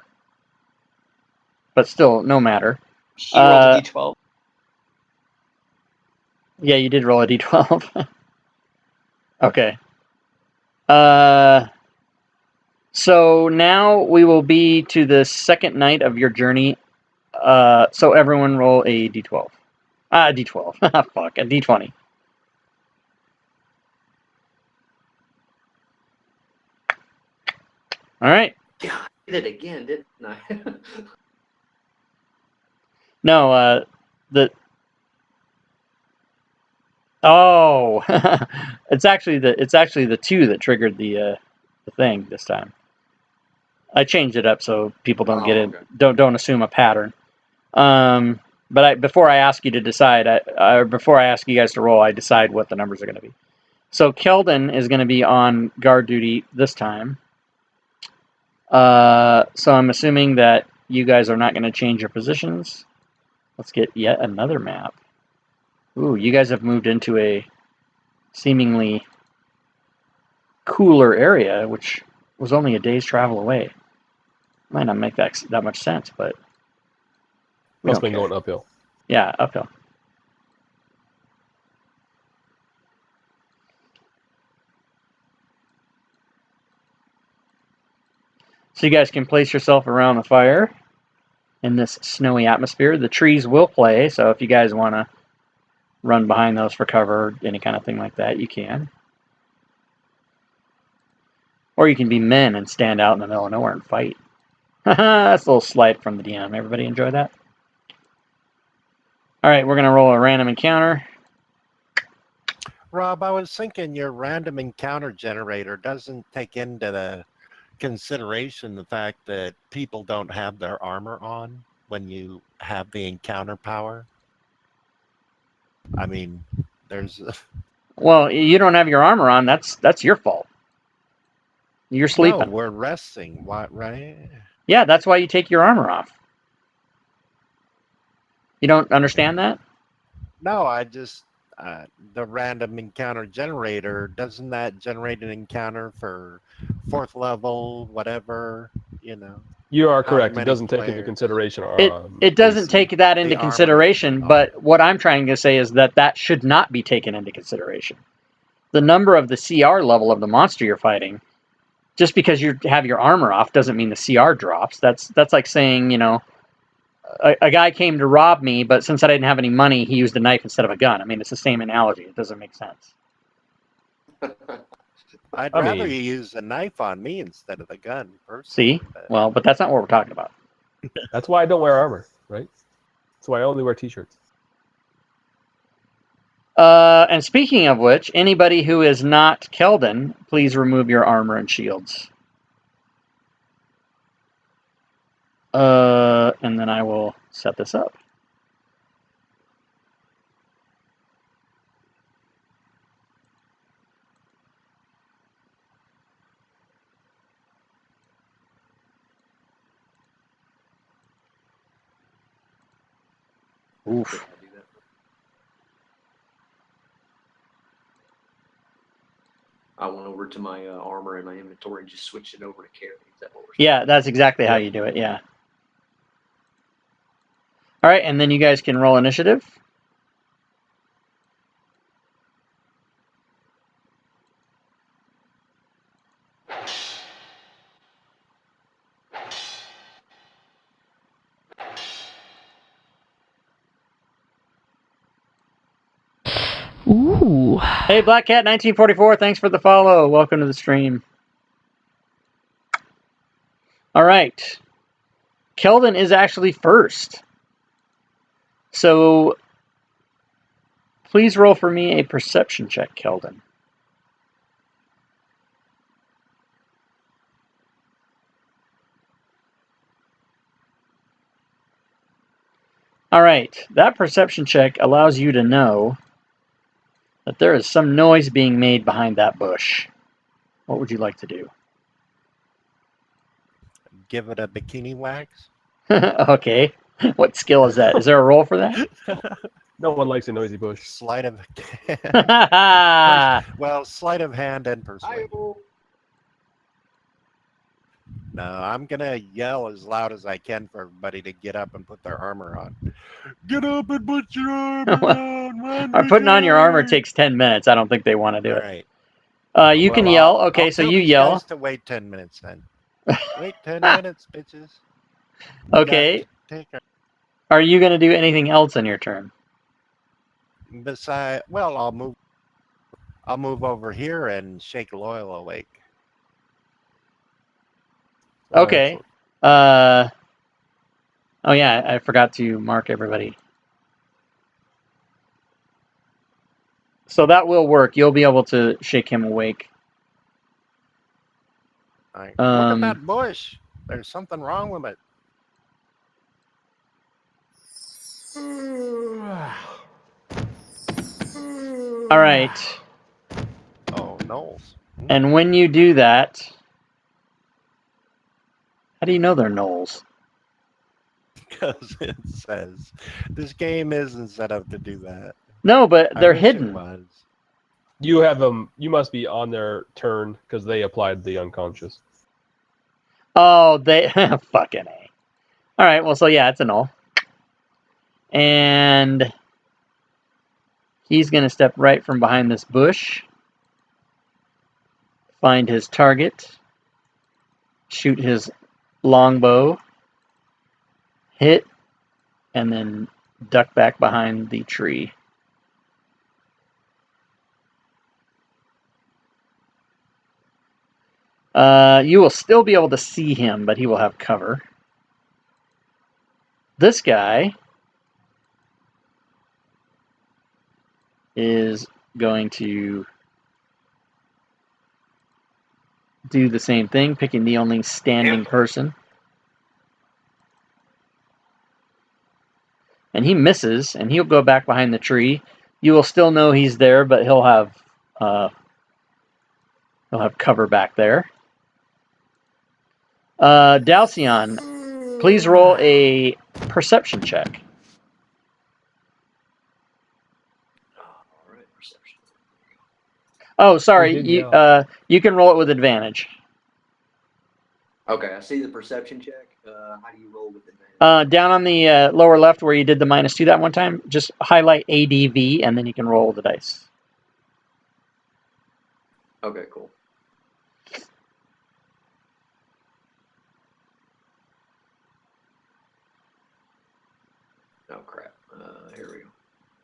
But still, no matter. He rolled a d12. Yeah, you did roll a d12. Okay. So now we will be to the second night of your journey. So everyone roll a d12. D12. Fuck, a d20. All right. God, I did it again, didn't I? No, oh, it's actually the 2 that triggered the thing this time. I changed it up so people don't get Oh, it. okay. Don't assume a pattern. But before I ask you to decide, before I ask you guys to roll, I decide what the numbers are going to be. So Keldon is going to be on guard duty this time. So I'm assuming that you guys are not going to change your positions. Let's get yet another map. Ooh, you guys have moved into a seemingly cooler area, which was only a day's travel away. Might not make that much sense, but we Must don't been care. going uphill. Yeah, uphill. So you guys can place yourself around the fire in this snowy atmosphere. The trees will play, so if you guys want to run behind those for cover, any kind of thing like that, you can. Or you can be men and stand out in the middle of nowhere and fight. That's a little slight from the DM. Everybody enjoy that? All right, we're going to roll a random encounter. Rob, I was thinking your random encounter generator doesn't take into the consideration the fact that people don't have their armor on when you have the encounter power. I mean, there's Well, you don't have your armor on. That's your fault. You're no, sleeping. we're resting. What, right? Yeah, that's why you take your armor off. You don't understand that? No, I just the random encounter generator doesn't that generate an encounter for 4th level, whatever, you know? You are However correct. It many doesn't take into players. consideration It doesn't AC. take that into The armor. consideration, but what I'm trying to say is that should not be taken into consideration. The number of the CR level of the monster you're fighting, just because you have your armor off doesn't mean the CR drops. That's like saying, you know, a guy came to rob me, but since I didn't have any money, he used a knife instead of a gun. I mean, it's the same analogy. It doesn't make sense. I'd I rather mean- you use a knife on me instead of the gun, personally. See? Well, but that's not what we're talking about. That's why I don't wear armor, right? That's why I only wear t-shirts. And speaking of which, anybody who is not Keldon, please remove your armor and shields. And then I will set this up. Oof. Could I do that? I went over to my armor and my inventory and just switched it over to carry. Is that what we're saying? Yeah, that's exactly how Yep. you do it. Yeah. All right, and then you guys can roll initiative. Ooh. Hey, Black Cat 1944, thanks for the follow. Welcome to the stream. All right. Keldon is actually first. So please roll for me a perception check, Keldon. All right. That perception check allows you to know that there is some noise being made behind that bush. What would you like to do? Give it a bikini wax. Okay. What skill is that? Is there a roll for that? No one likes a noisy bush. Sleight of All well, sleight of hand and persuasion. No, I'm gonna yell as loud as I can for everybody to get up and put their armor on. Get up and put your armor on. Run, putting on your armor retard. takes 10 minutes. I don't think they want to do All it. right. You can Well, yell. I'll Okay, so tell you these yell. guys to wait 10 minutes then. Wait 10 minutes, bitches. We Okay. got to take Are you going to do anything else in your turn? Beside, well, I'll move over here and shake Loyal awake. Oh, Okay. excellent. Oh, yeah, I forgot to mark everybody. So that will work. You'll be able to shake him awake. All right. Look at that bush. There's something wrong with it. All right. Oh, Knowles. And when you do that, how do you know they're gnolls? Because it says this game isn't set up to do that. No, but I they're wish it hidden. was. You have them. You must be on their turn because they applied the unconscious. Oh, they fucking A. All right, well, so yeah, it's a null. And he's going to step right from behind this bush, find his target, shoot his longbow, hit, and then duck back behind the tree. You will still be able to see him, but he will have cover. This guy is going to do the same thing, picking the only standing person. And he misses, and he'll go back behind the tree. You will still know he's there, but he'll have cover back there. Dalcion, please roll a perception check. All right, perception. Oh, sorry. did yell. You can roll it with advantage. Okay, I see the perception check. How do you roll with advantage? Down on the lower left where you did the -2 that one time, just highlight ADV, and then you can roll the dice. Okay, cool. Oh crap. Here we go.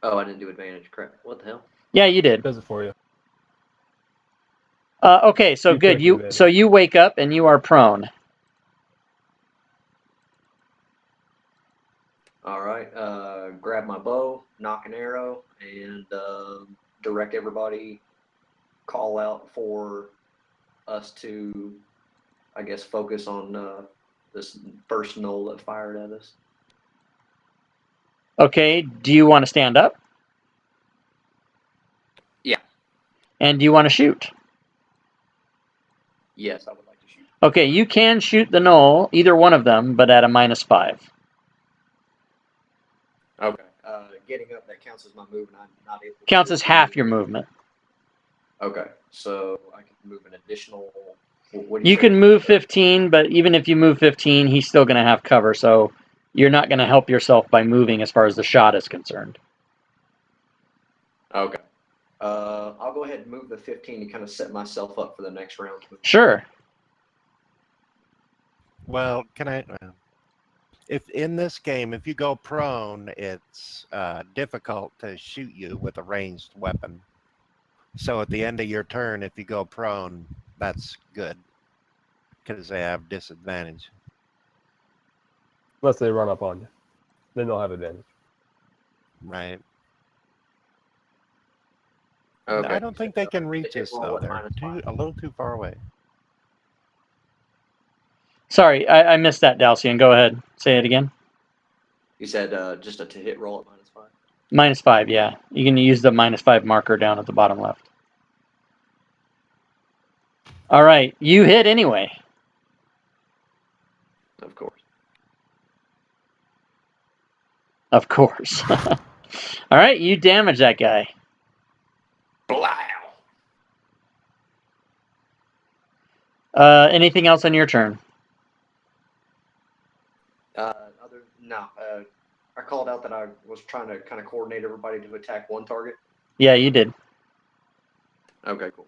Oh, I didn't do advantage. Crap. What the hell? Yeah, you It did. does it for you. Okay, so You good. click advantage. So you wake up and you are prone. All right. Grab my bow, knock an arrow, and direct everybody. Call out for us to, I guess, focus on this first knoll that fired at us. Okay, do you want to stand up? Yeah. And do you want to shoot? Yes, I would like to shoot. Okay, you can shoot the knoll, either one of them, but at a -5. Okay. Getting up, that counts as my move, and I'm not able to. Counts as half your movement. Okay, so I can move an additional. What do You say? can move 15, but even if you move 15, he's still going to have cover, so you're not going to help yourself by moving as far as the shot is concerned. Okay. I'll go ahead and move the 15 to kind of set myself up for the next round. Sure. Well, can I? If in this game, if you go prone, it's difficult to shoot you with a ranged weapon. So at the end of your turn, if you go prone, that's good because they have disadvantage. Unless they run up on you, then they'll have advantage. Right. Okay. I don't think they can reach Hit us roll though. at They're -5. a little too far away. Sorry, I missed that, Dalcian. Go ahead. Say it again. You said just to hit roll at -5. -5, yeah. You can use the -5 marker down at the bottom left. All right, you hit anyway. Of course. Of course. All right, you damage that guy. Blow. Anything else on your turn? I called out that I was trying to kind of coordinate everybody to attack one target. Yeah, you did. Okay, cool.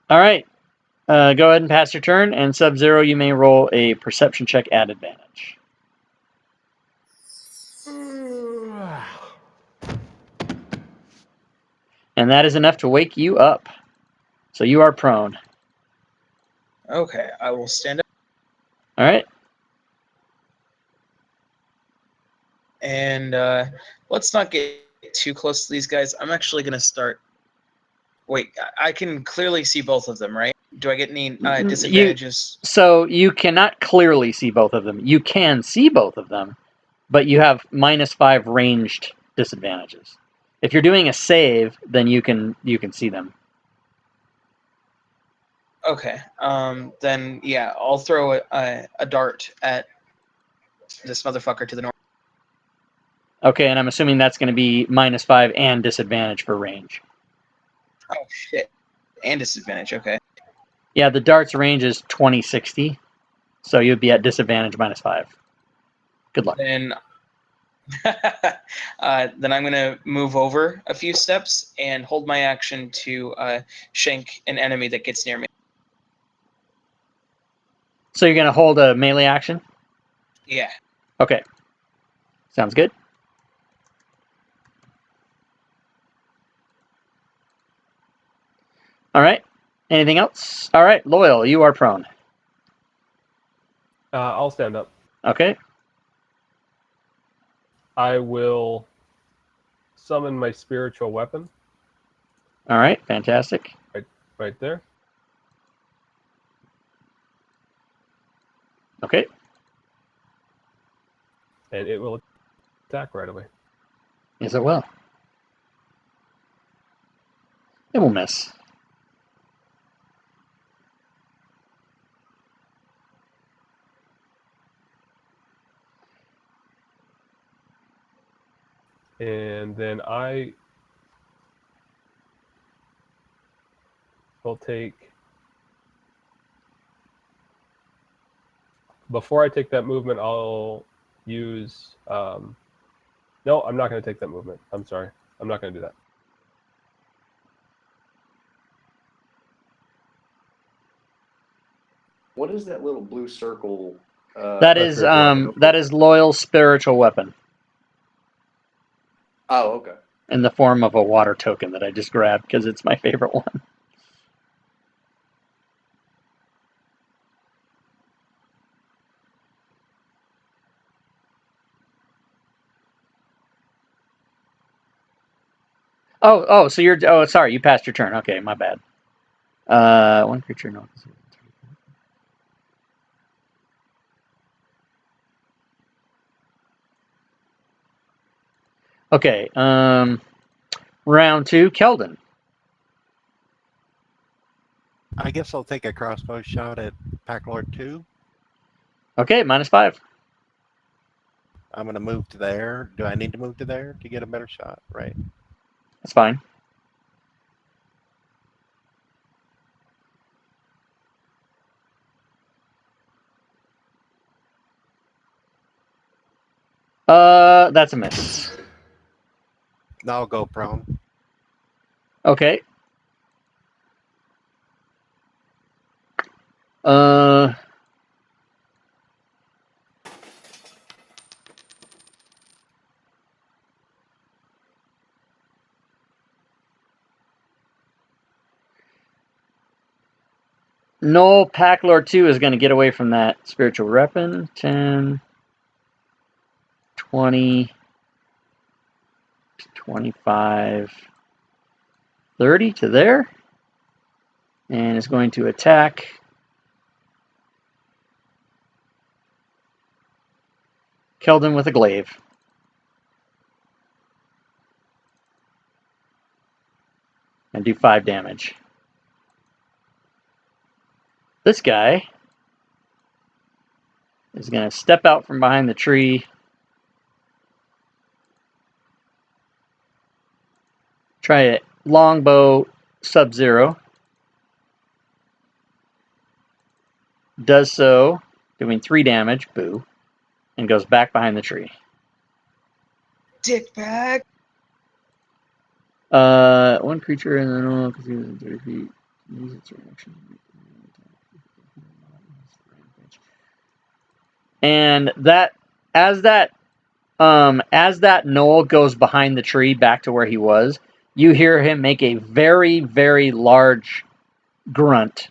All right. Go ahead and pass your turn, and Sub-Zero, you may roll a perception check at advantage. And that is enough to wake you up. So you are prone. Okay, I will stand up All right. and let's not get too close to these guys. I'm actually going to start. Wait, I can clearly see both of them, right? Do I get any You- disadvantages? So you cannot clearly see both of them. You can see both of them, but you have -5 ranged disadvantages. If you're doing a save, then you can see them. Okay. Then yeah, I'll throw a dart at this motherfucker to the north. Okay, and I'm assuming that's going to be -5 and disadvantage for range. Oh shit. And disadvantage. Okay. Yeah, the dart's range is 20-60, so you'd be at disadvantage -5. Good luck. Then then I'm gonna move over a few steps and hold my action to shank an enemy that gets near me. So you're going to hold a melee action? Yeah. Okay. Sounds good. All right. Anything else? All right, Loyal, you are prone. I'll stand up. Okay. I will summon my spiritual weapon All right, fantastic. right there. Okay. And it will attack right away. Yes, it will. It will miss. And then I will take... Before I take that movement, I'll use... No, I'm not going to take that movement. I'm sorry. I'm not going to do that. What is that little blue circle? That is spiritual weapon. that is Loyal's spiritual weapon Oh, okay. in the form of a water token that I just grabbed because it's my favorite one. Oh, so you're... Oh, sorry, you passed your turn. Okay, my bad. One creature, no. Okay, round 2, Keldon. I guess I'll take a crossbow shot at Pack Lord 2. Okay, -5. I'm going to move to there. Do I need to move to there to get a better shot? Right. That's fine. That's a miss. Now I'll go prone. Okay. Uh, Noel Packlord 2 is going to get away from that spiritual weapon. 10, 20, 25, 30 to there. And is going to attack Keldon with a glaive. And do 5 damage. This guy is going to step out from behind the tree. Try a longbow Sub-Zero. Does so, doing 3 damage, boo, and goes back behind the tree. Dick bag. One creature in the normal because he was in 30 feet. Use its reaction. And that as that Noel goes behind the tree back to where he was, you hear him make a very, very large grunt.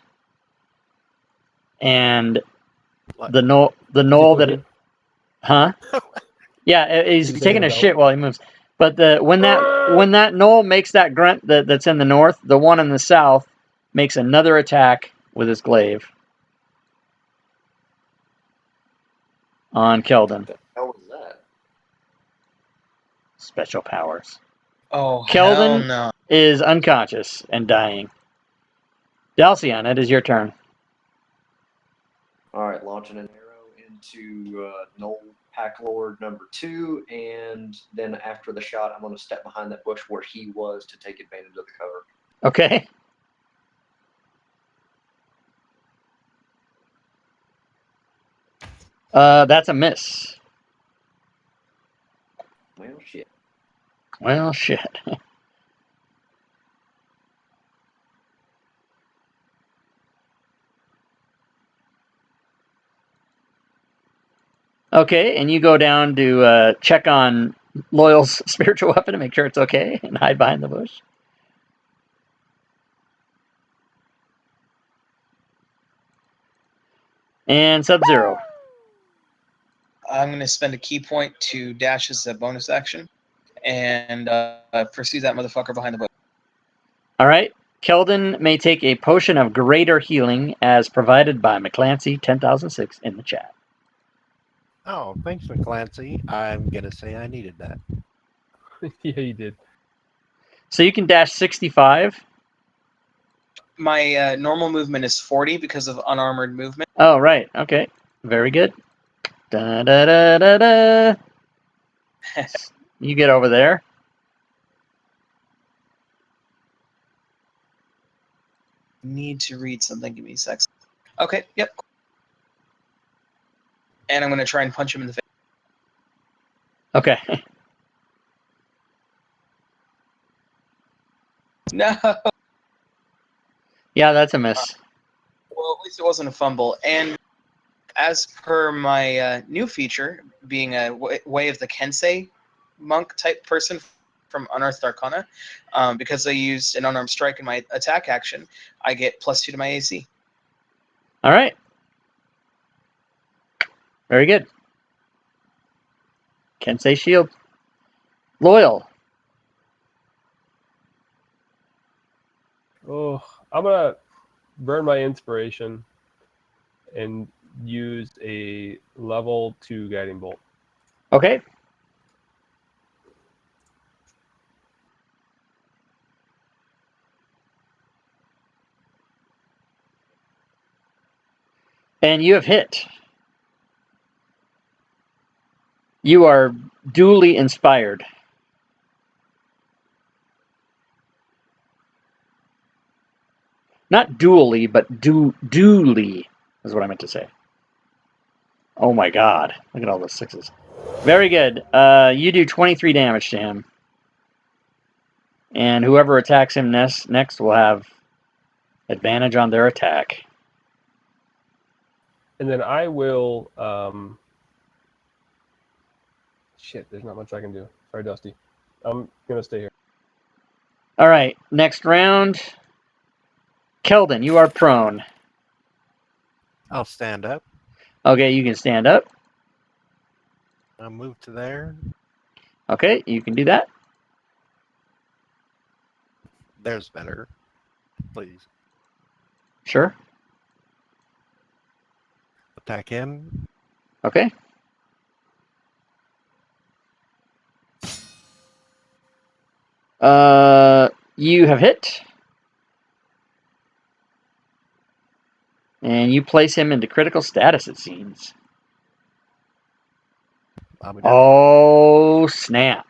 And the Noel that, huh? Yeah, he's taking a shit while he moves. But when that Noel makes that grunt that's in the north, the one in the south makes another attack with his glaive on Keldon. How was that? Special powers. Oh, Keldon hell no. is unconscious and dying. Dalcion, it is your turn. All right, launching an arrow into Noel Packlord number 2, and then after the shot, I'm going to step behind that bush where he was to take advantage of the cover. Okay. That's a miss. Well, shit. Well, shit. Okay, and you go down to check on Loyal's spiritual weapon to make sure it's okay and hide behind the bush. And Sub-Zero. I'm going to spend a key point to dash as a bonus action and pursue that motherfucker behind the bush. All right. Keldon may take a potion of greater healing as provided by McClancy 10,006 in the chat. Oh, thanks, McClancy. I'm going to say I needed that. Yeah, you did. So you can dash 65. My normal movement is 40 because of unarmored movement. Oh, right. Okay. Very good. Da, da, da, da, da. You get over there. Need to read something. Give me a sec. Okay, yep. And I'm going to try and punch him in the face. Okay. No. Yeah, that's a miss. Well, at least it wasn't a fumble. And as per my new feature, being a Way of the Kensei monk type person from Unearthed Arcana, because I used an unarmed strike in my attack action, I get +2 to my AC. All right. Very good. Kensei Shield. Loyal. Oh, I'm gonna burn my inspiration and use a level 2 guiding bolt. Okay. And you have hit. You are duly inspired. Not dually, but duly is what I meant to say. Oh my god. Look at all those 6s. Very good. You do 23 damage to him. And whoever attacks him next will have advantage on their attack. And then I will shit, there's not much I can do. Sorry, Dusty. I'm gonna stay here. All right, next round. Keldon, you are prone. I'll stand up. Okay, you can stand up. I'll move to there. Okay, you can do that. There's better. Please. Sure. Attack him. Okay. You have hit. And you place him into critical status, it seems. Oh, snap.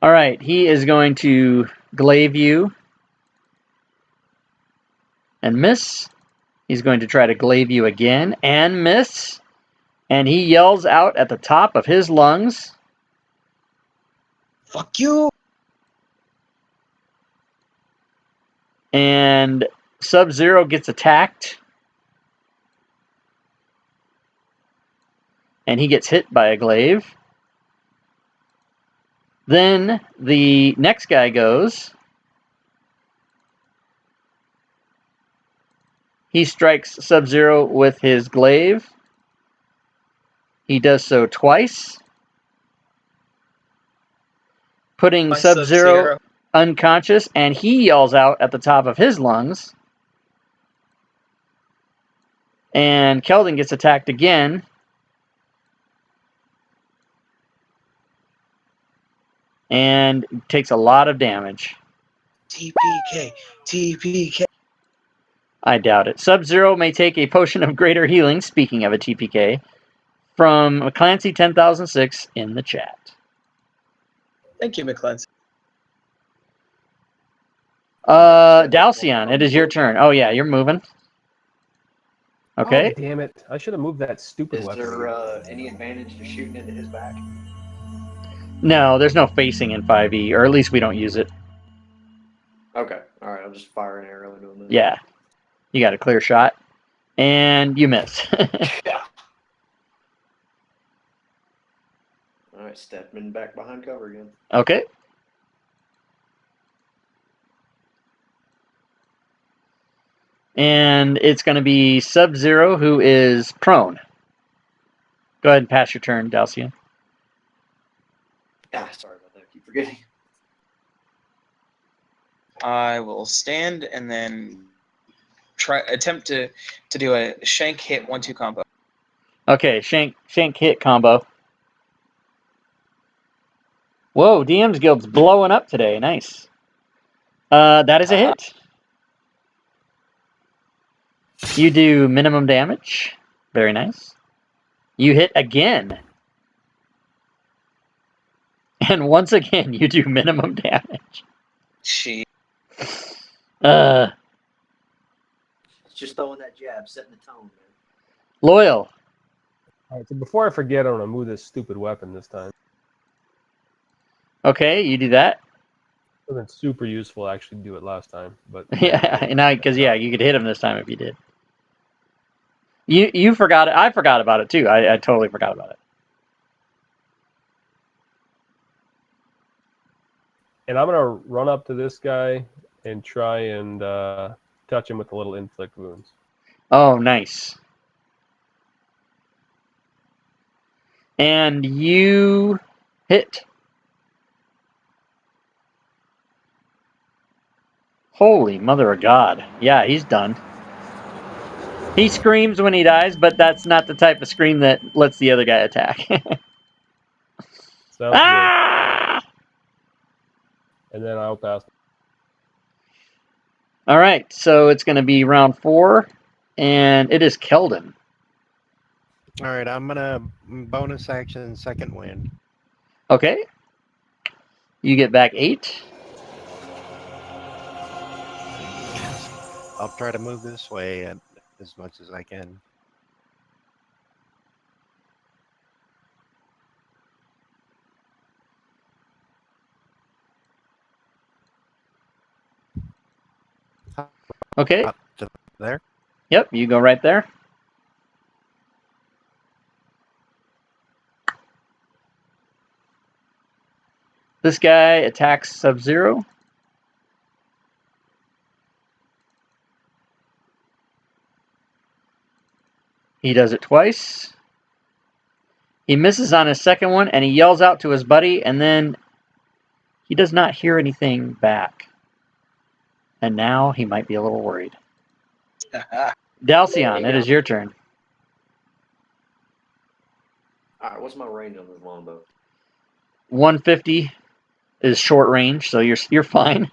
All right, he is going to glaive you and miss. He's going to try to glaive you again and miss. And he yells out at the top of his lungs, Fuck you! and Sub-Zero gets attacked. And he gets hit by a glaive. Then the next guy goes. He strikes Sub-Zero with his glaive. He does so twice, putting My Sub-Zero unconscious, and he yells out at the top of his lungs. And Keldon gets attacked again. And takes a lot of damage. TPK. TPK. I doubt it. Sub-Zero may take a potion of greater healing, speaking of a TPK, from McClancy 10006 in the chat. Thank you, McClancy. Dalcion, it is your turn. Oh yeah, you're moving. Okay. Oh, damn it. I should have moved that stupid Is weapon. there any advantage to shooting into his back? No, there's no facing in 5e, or at least we don't use it. Okay. All right. I'll just fire an arrow into him. Then. Yeah. You got a clear shot. And you miss. Yeah. All right. Stedman back behind cover again. Okay. And it's going to be Sub-Zero, who is prone. Go ahead and pass your turn, Dalcion. Ah, sorry about that. I keep forgetting. I will stand and then attempt to do a shank hit 1-2 combo. Okay, shank hit combo. Whoa, DM's Guild's blowing up today. Nice. That is a hit. You do minimum damage. Very nice. You hit again. And once again, you do minimum damage. She. Uh, It's just throwing that jab, setting the tone, man. Loyal. All right, so before I forget, I'm going to move this stupid weapon this time. Okay, you do that. It wasn't super useful to actually do it last time, but Yeah, because you could hit him this time if you did. You forgot it. I forgot about it too. I totally forgot about it. And I'm gonna run up to this guy and try and touch him with a little inflict wounds. Oh, nice. And you hit. Holy mother of God. Yeah, he's done. He screams when he dies, but that's not the type of scream that lets the other guy attack. Sounds Ah! good. And then I'll pass. All right, so it's going to be round 4, and it is Keldon. All right, I'm gonna bonus action second wind. Okay. You get back 8. I'll try to move this way as much as I can. Okay. Up to there. Yep, you go right there. This guy attacks Sub-Zero. He does it twice. He misses on his second one, and he yells out to his buddy, and then he does not hear anything back. And now he might be a little worried. Dalcion, it is your turn. All right. What's my range on this longbow? 150 is short range, so you're fine.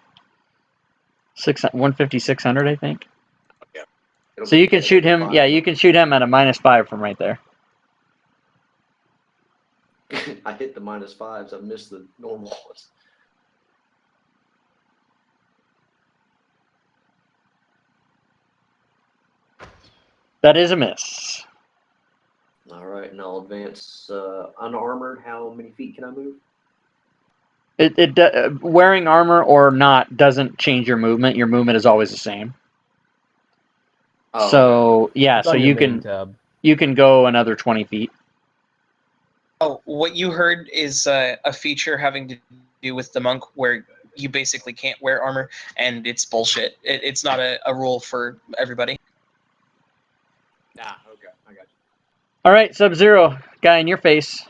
150, 600, I think. It'll So be you can shoot him. 5. Yeah, you can shoot him at a -5 from right there. I hit the -5s. I missed the normal ones. That is a miss. All right, and I'll advance unarmored. How many feet can I move? Wearing armor or not doesn't change your movement. Your movement is always the same. Oh, So yeah, It's so on your you main can tab. go another 20 feet. Oh, what you heard is a feature having to do with the monk where you basically can't wear armor, and it's bullshit. It's not a rule for everybody. Ah, okay, I got you. All right, Sub-Zero, guy in your face.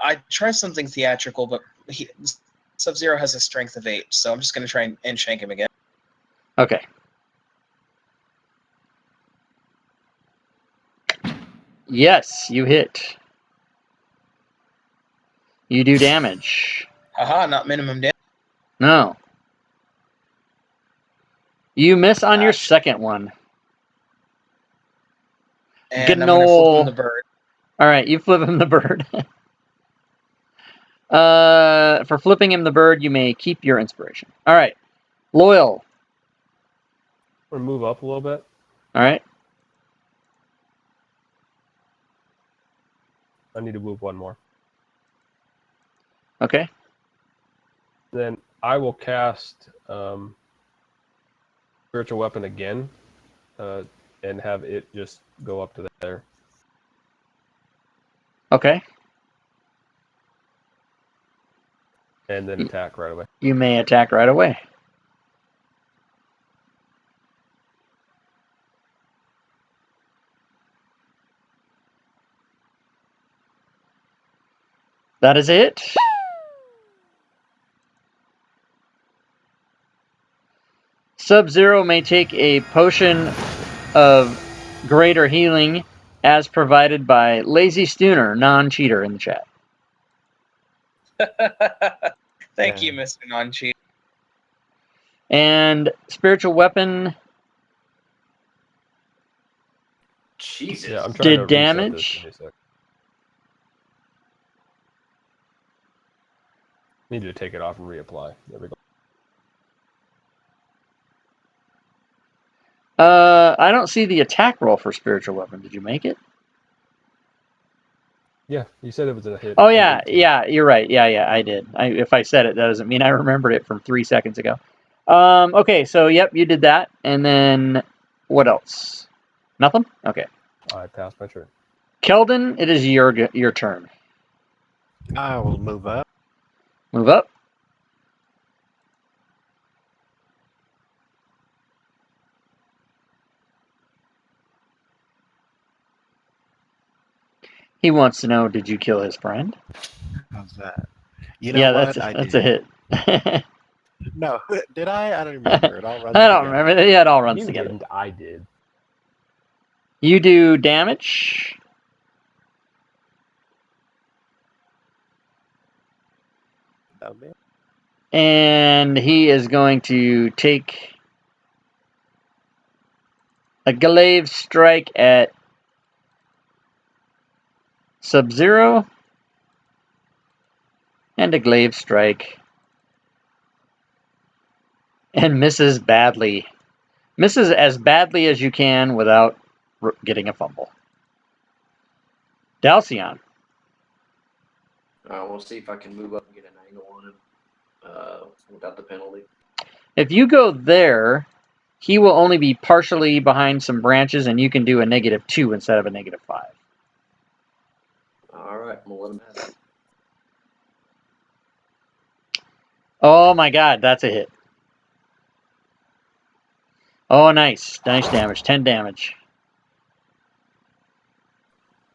I try something theatrical, but Sub-Zero has a strength of 8, so I'm just going to try and shank him again. Okay. Yes, you hit. You do damage. Haha, not minimum damage. No. You miss on your Gosh. second one. And I'm going to flip him the bird. All right, you flip him the bird. For flipping him the bird, you may keep your inspiration. All right. Loyal. Or move up a little bit. All right. I need to move one more. Okay. Then I will cast Spiritual Weapon again and have it just go up to there. Okay. And then attack right away. You may attack right away. That is it. Sub-Zero may take a potion of greater healing as provided by Lazy Stooner, non-cheater in the chat. Thank Yeah. you, Mr. Non-Cheat. And spiritual weapon Jesus. Yeah, I'm trying Did to reset damage? this. Give me a sec. Need to take it off and reapply. There we go. I don't see the attack roll for spiritual weapon. Did you make it? Yeah, you said it was a hit. Oh yeah, yeah, you're right. Yeah, I did. If I said it, that doesn't mean I remembered it from 3 seconds ago. Okay, so yep, you did that, and then what else? Nothing. Okay, I passed my turn. Keldon, it is your turn. I will move up. Move up. He wants to know, did you kill his friend? How's that? You know Yeah, what? that's a hit. I No, did I? I don't remember. It all runs don't together. remember. Yeah, it all runs You together. didn't. I did. You do damage. Oh, man. And he is going to take a glaive strike at Sub-Zero and a glaive strike and misses badly. Misses as badly as you can without getting a fumble. Dalcion. We'll see if I can move up and get an angle on him without the penalty. If you go there, he will only be partially behind some branches, and you can do a -2 instead of a -5. All right, I'm gonna let him have it. Oh my god, that's a hit. Oh, nice. Nice damage. 10 damage.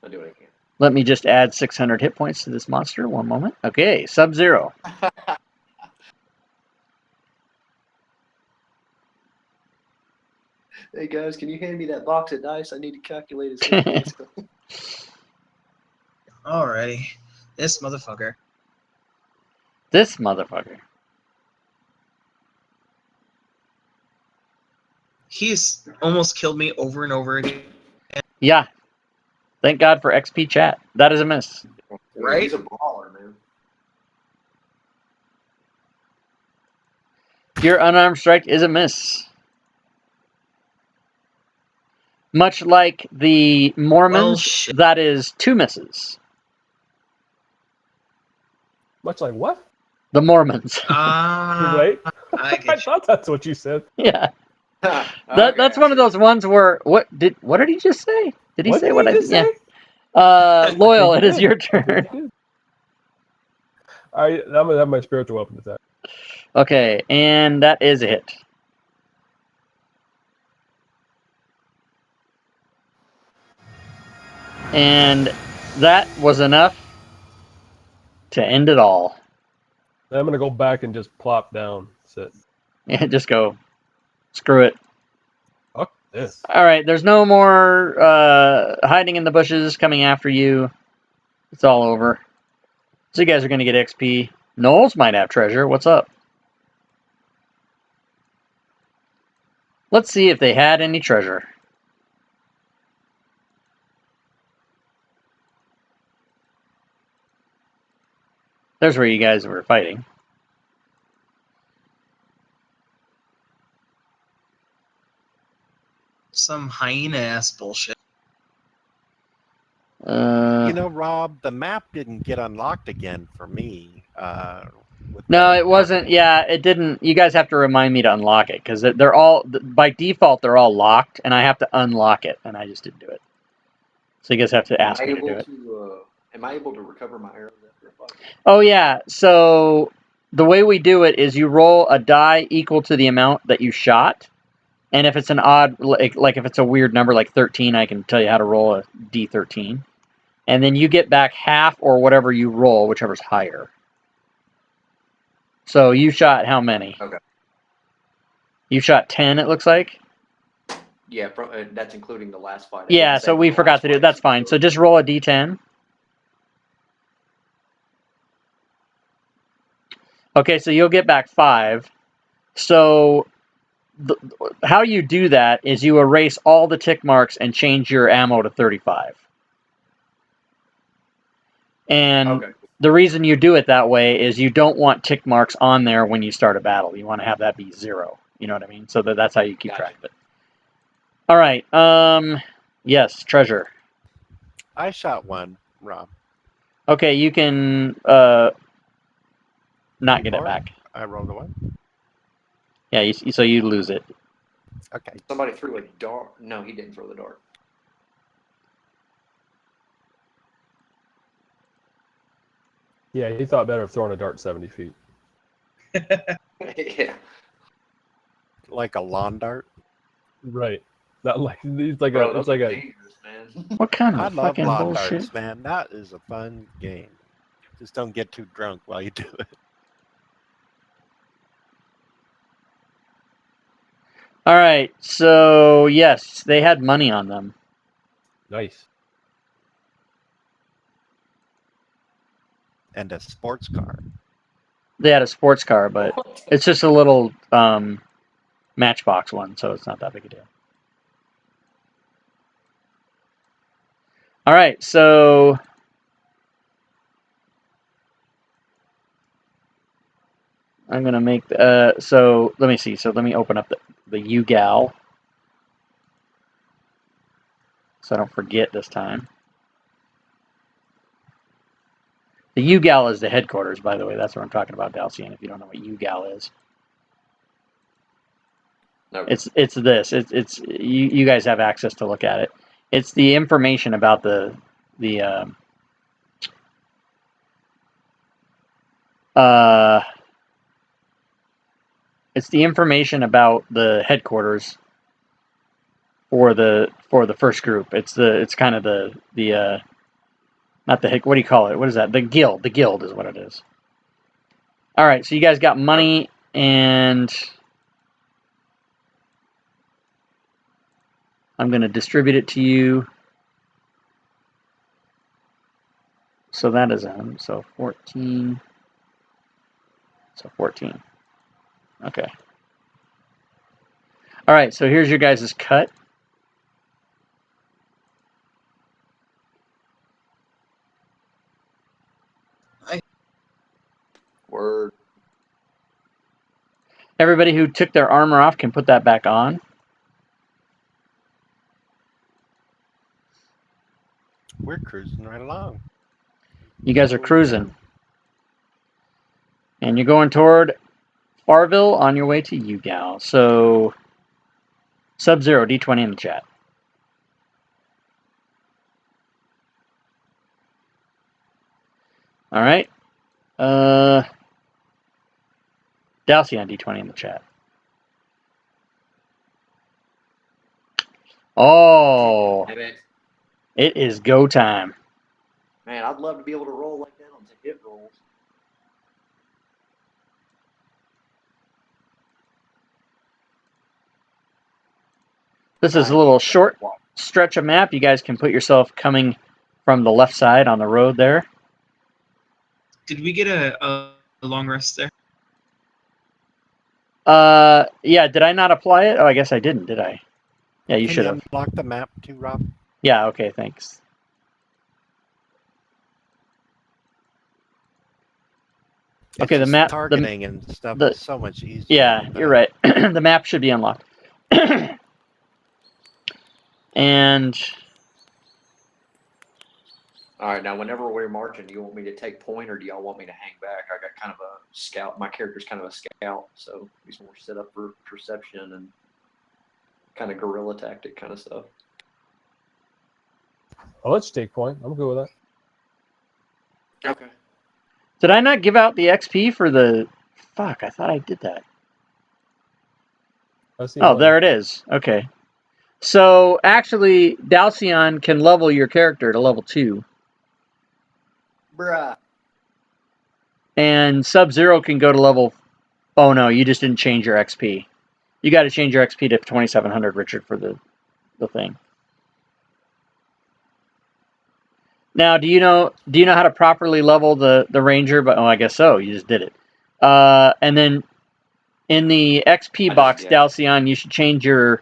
I'll do what I can. Let me just add 600 hit points to this monster. One moment. Okay, Sub-Zero. Hey guys, can you hand me that box of dice? I need to calculate his hit points. Alrighty. This motherfucker. This motherfucker. He's almost killed me over and over again. Yeah. Thank God for XP chat. That is a miss. Right? He's a brawler, man. Your unarmed strike is a miss. Much like the Mormons, Well, shit. that is 2 misses. Much like what? The Mormons. Wait. I I get you. thought that's what you said. Yeah. Okay, That's one of those ones where what did he just say? Did he What say did what he I just yeah. say? Loyal, it He is did. your I think turn. he did. I'm gonna have my spiritual weapon attack. Okay, and that is a hit. And that was enough to end it all. I'm gonna go back and just plop down. Sit. Yeah, just go. Screw it. Fuck this. All right, there's no more hiding in the bushes coming after you. It's all over. So you guys are going to get XP. Knowles might have treasure. What's up? Let's see if they had any treasure. There's where you guys were fighting. Some hyena ass bullshit. You know, Rob, the map didn't get unlocked again for me. With No, the it wasn't. company. Yeah, it didn't. You guys have to remind me to unlock it because they're all, by default, they're all locked, and I have to unlock it, and I just didn't do it. So you guys have to ask me to do it. Am I able to recover my arrows after a fight? Oh, yeah. So the way we do it is you roll a die equal to the amount that you shot. And if it's an odd, like if it's a weird number like 13, I can tell you how to roll a D13. And then you get back half or whatever you roll, whichever's higher. So you shot how many? Okay. You shot 10, it looks like? Yeah, that's including the last fight. Yeah, so we forgot to do it. That's fine. So just roll a D10. Okay, so you'll get back 5. So how you do that is you erase all the tick marks and change your ammo to 35. And Okay. the reason you do it that way is you don't want tick marks on there when you start a battle. You want to have that be 0. You know what I mean? So that's how you keep track of it. All right. Yes, treasure. I shot one, Rob. Okay, you can not get it Or back. I rolled a one. Yeah, so you lose it. Okay. Somebody threw a dart. No, he didn't throw the dart. Yeah, he thought better of throwing a dart 70 feet. Yeah. Like a lawn dart. Right. Not like it's like Bro, a those it's like are a dangerous, man. What kind I of love fucking lawn bullshit? darts, man. That is a fun game. Just don't get too drunk while you do it. All right, so yes, they had money on them. nice. And a sports car. They had a sports car, but it's just a little Matchbox one, so it's not that big a deal. All right, so I'm gonna make so let me see. So let me open up the UGAL, so I don't forget this time. The UGAL is the headquarters, by the way. That's what I'm talking about, Dalcian. If you don't know what UGAL is, No. it's this. It's you guys have access to look at it. It's the information about the it's the information about the headquarters for the first group. It's kind of the not the what do you call it? What is that? The guild. The guild is what it is. All right, so you guys got money, and I'm going to distribute it to you. So that is so 14. So 14. Okay. All right, so here's your guys' cut. Word. Everybody who took their armor off can put that back on. We're cruising right along. You guys are cruising. And you're going toward Farville on your way to UGAL. So Sub-Zero, D20 in the chat. All right. Dalcian, D20 in the chat. Oh. Damn it. It is go time. Man, I'd love to be able to roll like that on the hit rolls. This is a little short stretch of map. You guys can put yourself coming from the left side on the road there. Did we get a long rest there? Yeah, did I not apply it? Oh, I guess I didn't, did I? Yeah, you Can should you have. unlock the map too, Rob? Yeah, okay, thanks. Okay, the It's just map- targeting and stuff the- is so much easier. Yeah, with you're that. right. The map should be unlocked. And All right, now whenever we're marching, do you want me to take point or do y'all want me to hang back? I got kind of a scout. My character's kind of a scout, so he's more set up for perception and kind of guerrilla tactic kind of stuff. I'll let you take point. I'm good with that. Okay. did I not give out the XP for the... Fuck, I thought I did that. I see Oh, money. there it is. Okay. So, actually, Dalcion can level your character to level 2. Bruh. And Sub-Zero can go to level... Oh, no, you just didn't change your XP. You got to change your XP to 2700, Richard, for the thing. Now, do you know how to properly level the ranger? But I guess so. You just did it. And then in the XP box, yeah. Dalcion, you should change your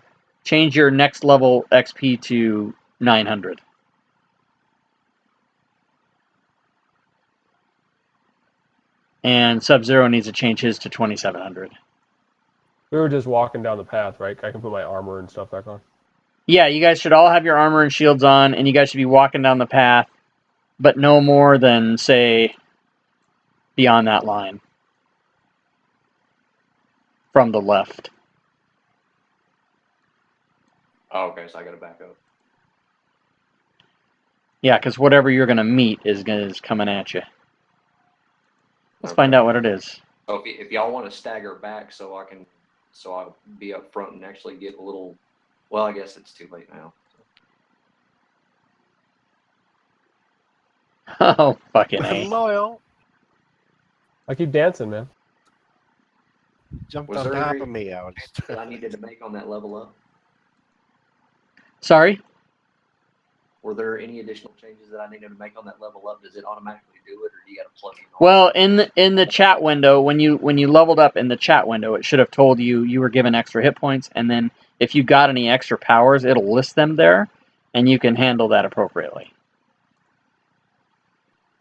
next level XP to 900. And Sub-Zero needs to change his to 2700. We were just walking down the path, right? I can put my armor and stuff back on. Yeah, you guys should all have your armor and shields on, and you guys should be walking down the path, but no more than, say, beyond that line. From the left. Oh, okay, so I got to back up. Yeah, because whatever you're going to meet is coming at you. Let's Okay. find out what it is. So if y'all want to stagger back so I'll be up front and actually get a little, well, I guess it's too late now. Oh, fucking A. Loyal I keep dancing, man. jumped Was on there top any- of me. I was That I needed to make on that level up. Sorry? Were there any additional changes that I needed to make on that level up? Does it automatically do it, or do you got to plug in? Well, in the chat window, when you leveled up in the chat window, it should have told you were given extra hit points, and then if you got any extra powers, it'll list them there, and you can handle that appropriately.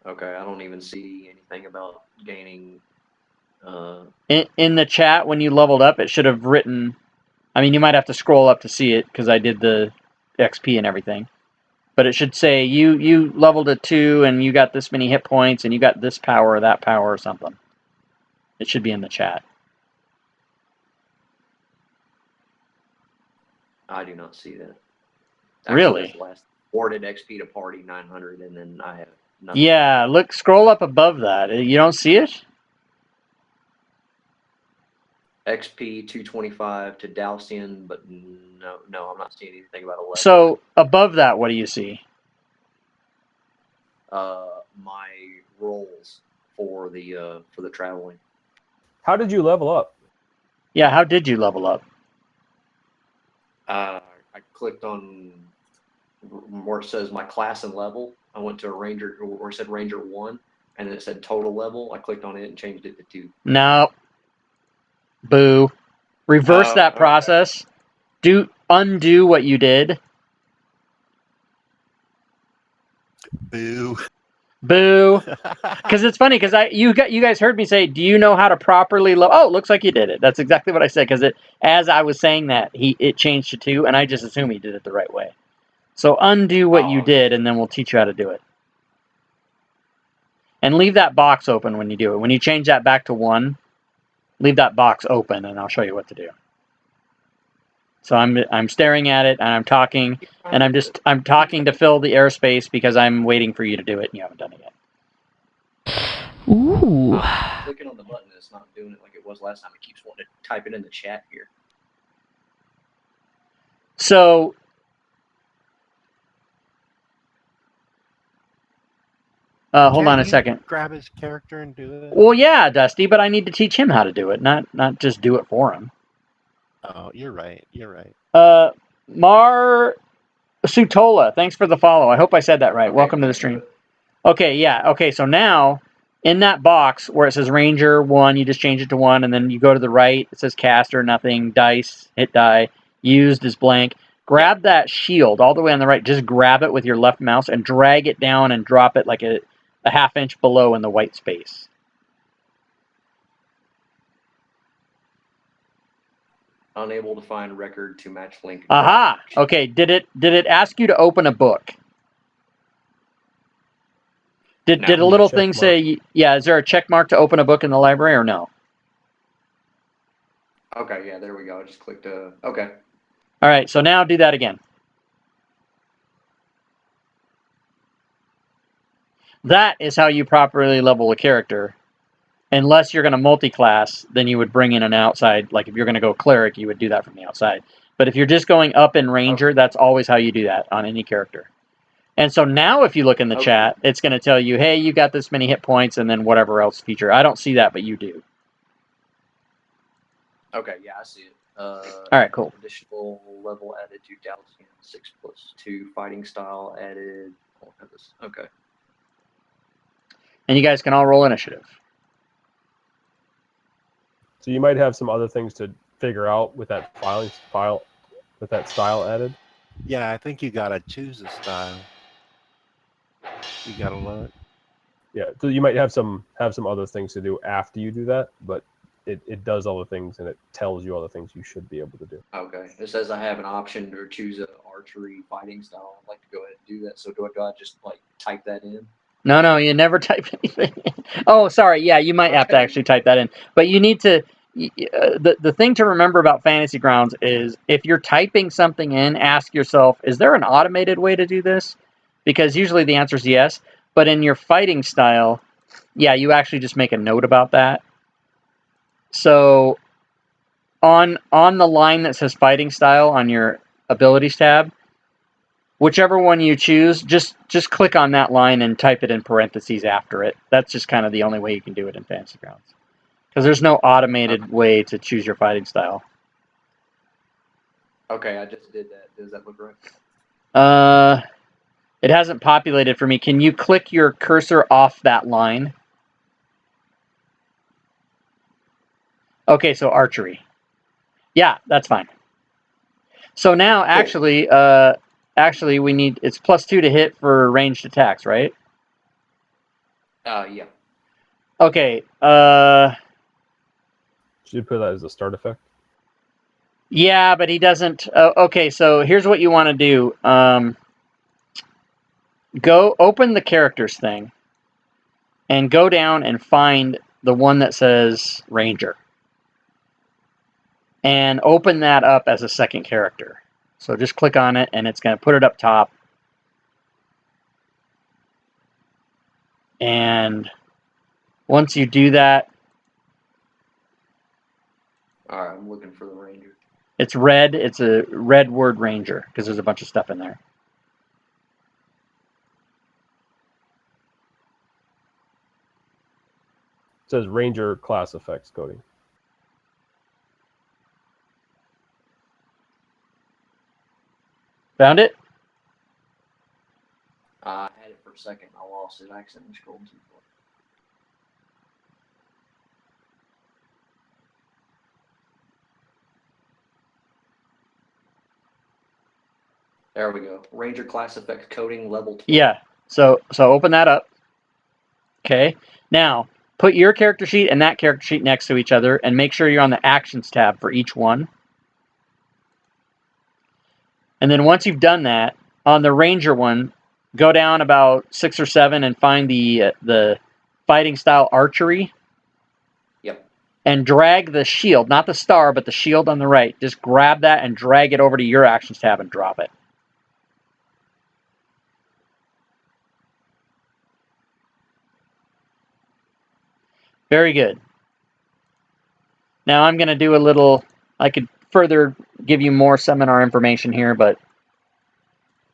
Okay, I don't even see anything about gaining. In the chat, when you leveled up, it should have written... I mean, you might have to scroll up to see it, because I did the XP and everything. But it should say, you leveled a 2, and you got this many hit points, and you got this power or that power or something. It should be in the chat. I do not see that. Really? That's last awarded XP to party 900, and then I have nothing. Yeah, look, scroll up above that. You don't see it? XP 225 to Dalcian, but no, I'm not seeing anything about 11. So above that, what do you see? My rolls for the traveling. How did you level up? Yeah, how did you level up? I clicked on where it says my class and level. I went to a ranger, or it said Ranger 1, and then it said total level. I clicked on it and changed it to 2. No. Boo. Reverse Oh, that okay. process. Undo what you did. boo. Boo. Because it's funny, because you guys heard me say, do you know how to properly level? Oh, it looks like you did it. That's exactly what I said, because as I was saying that, it changed to 2, and I just assumed he did it the right way. So undo what you okay. did, and then we'll teach you how to do it. And leave that box open when you do it. When you change that back to 1, leave that box open, and I'll show you what to do. So I'm staring at it, and I'm talking, and I'm talking to fill the airspace because I'm waiting for you to do it, and you haven't done it yet. Ooh. I'm clicking on the button, and it's not doing it like it was last time. It keeps wanting to type it in the chat here. So Hold on Can't a you second. grab his character and do it? Well, yeah, Dusty, but I need to teach him how to do it, not just do it for him. Oh, you're right. You're right. Mar Sutola, thanks for the follow. I hope I said that right. Okay, Welcome to the can't do stream. it. Okay, yeah. Okay, so now in that box where it says Ranger 1, you just change it to 1, and then you go to the right. It says caster, nothing, dice, hit die, used is blank. Grab that shield all the way on the right. Just grab it with your left mouse and drag it down and drop it like a half inch below in the white space. Unable to find record to match link. Aha! Okay, did it ask you to open a book? Did No. a little Check thing mark. say, yeah, is there a check mark to open a book in the library or no? Okay, yeah, there we go. I just clicked okay. All right, so now do that again. That is how you properly level a character. Unless you're going to multi-class, then you would bring in an outside. Like if you're going to go cleric, you would do that from the outside. But if you're just going up in ranger, that's always how you do that on any character. And so now if you look in the Okay. chat, it's going to tell you, hey, you got this many hit points and then whatever else feature. I don't see that, but you do. Okay, yeah, I see it. All right, cool. Additional level added to Dalton, 6+2 fighting style added. I'll have this. Okay. And you guys can all roll initiative. So you might have some other things to figure out with that with that style added. Yeah, I think you gotta choose a style. You gotta look. Yeah, so you might have some other things to do after you do that, but it does all the things and it tells you all the things you should be able to do. Okay. It says I have an option to choose an archery fighting style. I'd like to go ahead and do that. So do I just like type that in? No, you never type anything in. Oh, sorry. Yeah, you might have to Okay. actually type that in. But you need to. The thing to remember about Fantasy Grounds is if you're typing something in, ask yourself, is there an automated way to do this? Because usually the answer is yes. But in your fighting style, yeah, you actually just make a note about that. So on the line that says fighting style on your abilities tab, whichever one you choose, just click on that line and type it in parentheses after it. That's just kind of the only way you can do it in Fantasy Grounds. Because there's no automated way to choose your fighting style. Okay, I just did that. Does that look right? It hasn't populated for me. Can you click your cursor off that line? Okay, so archery. Yeah, that's fine. So now, actually, we need, it's +2 to hit for ranged attacks, right? Yeah. Okay. Should put that as a start effect. Yeah, but he doesn't. Okay, so here's what you want to do. Go open the characters thing, and go down and find the one that says Ranger, and open that up as a second character. So just click on it, and it's going to put it up top. And once you do that, All right, I'm looking for the ranger. it's red. It's a red word Ranger because there's a bunch of stuff in there. It says Ranger class effects coding. Found it? I had it for a second. I lost it. I accidentally scrolled too far. There we go. Ranger class effects coding level 12. Yeah. So open that up. Okay. Now put your character sheet and that character sheet next to each other, and make sure you're on the Actions tab for each one. And then once you've done that, on the Ranger one, go down about 6 or 7 and find the fighting style archery. Yep. And drag the shield, not the star, but the shield on the right. Just grab that and drag it over to your Actions tab and drop it. Very good. Now I'm going to do a little, I could further give you more seminar information here, but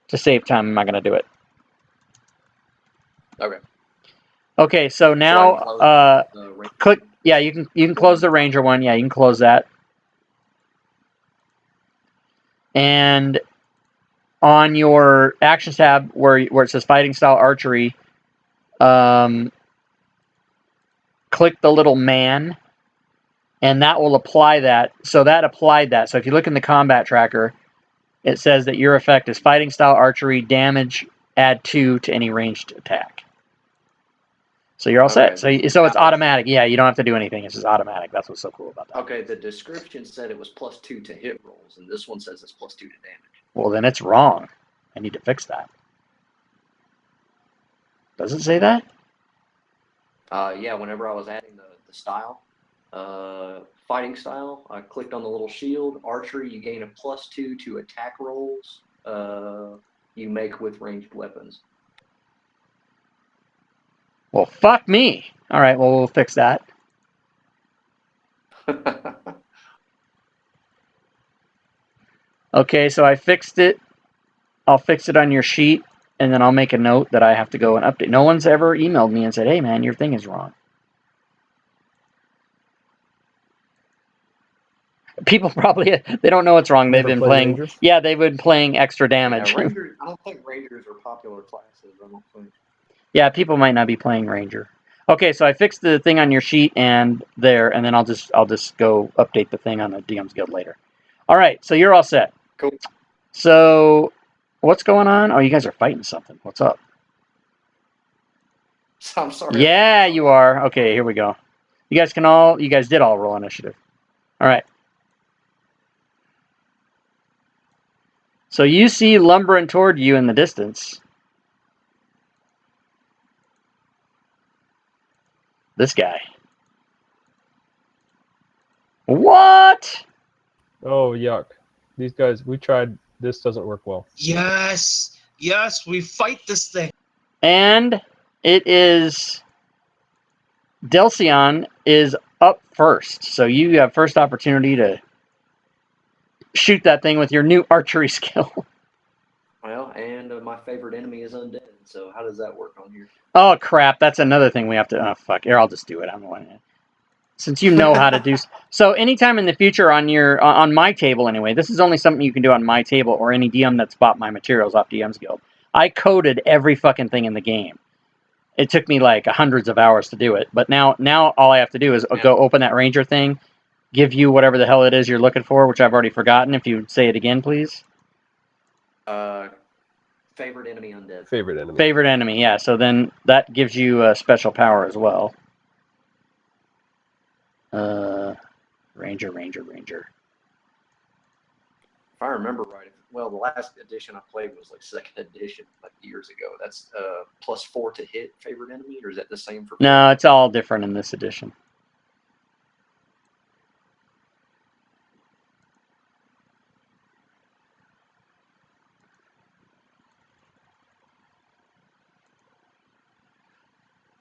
to save time, I'm not going to do it. Okay. Okay, so now click. Yeah, you can close the ranger one. Yeah, you can close that. And on your actions tab where it says fighting style archery, click the little man, and that will apply that. So that applied that. So if you look in the combat tracker, it says that your effect is fighting style archery, damage, add 2 to any ranged attack. So you're all set. So it's automatic. Yeah, you don't have to do anything. It's just automatic. That's what's so cool about that. Okay, the description said it was +2 to hit rolls, and this one says it's +2 to damage. Well, then it's wrong. I need to fix that. Does it say that? Yeah, whenever I was adding the style, fighting style, I clicked on the little shield. Archery, you gain a +2 to attack rolls you make with ranged weapons. Well, fuck me. All right, well, we'll fix that. Okay, so I fixed it. I'll fix it on your sheet, and then I'll make a note that I have to go and update. No one's ever emailed me and said, hey, man, your thing is wrong. People probably, they don't know what's wrong. They've been playing. Rangers? Yeah, they've been playing extra damage. Yeah, Rangers, I don't think Rangers are popular classes. I don't think. Yeah, people might not be playing Ranger. Okay, so I fixed the thing on your sheet and there, and then I'll just go update the thing on the DM's Guild later. All right, so you're all set. Cool. So what's going on? Oh, you guys are fighting something. What's up? I'm sorry. Yeah, you are. Okay, here we go. You guys did all roll initiative. All right. So you see lumbering toward you in the distance. This guy. What? Oh, yuck. These guys, we tried. This doesn't work well. Yes, we fight this thing. And it is Delcion is up first. So you have first opportunity to shoot that thing with your new archery skill. Well, and my favorite enemy is undead. So how does that work on here? Oh crap, that's another thing we have to. Oh fuck, here I'll just do it. I'm going to. Since you know how to do so, anytime in the future on my table anyway, this is only something you can do on my table or any DM that's bought my materials off DM's Guild. I coded every fucking thing in the game. It took me like hundreds of hours to do it, but now all I have to do is go open that Ranger thing, give you whatever the hell it is you're looking for, which I've already forgotten. If you would say it again, please. Favorite enemy undead. Favorite enemy. Favorite enemy, yeah. So then that gives you a special power as well. Ranger. If I remember right, well, the last edition I played was like 2nd edition, like years ago. That's +4 to hit favorite enemy, or is that the same for? No, it's all different in this edition.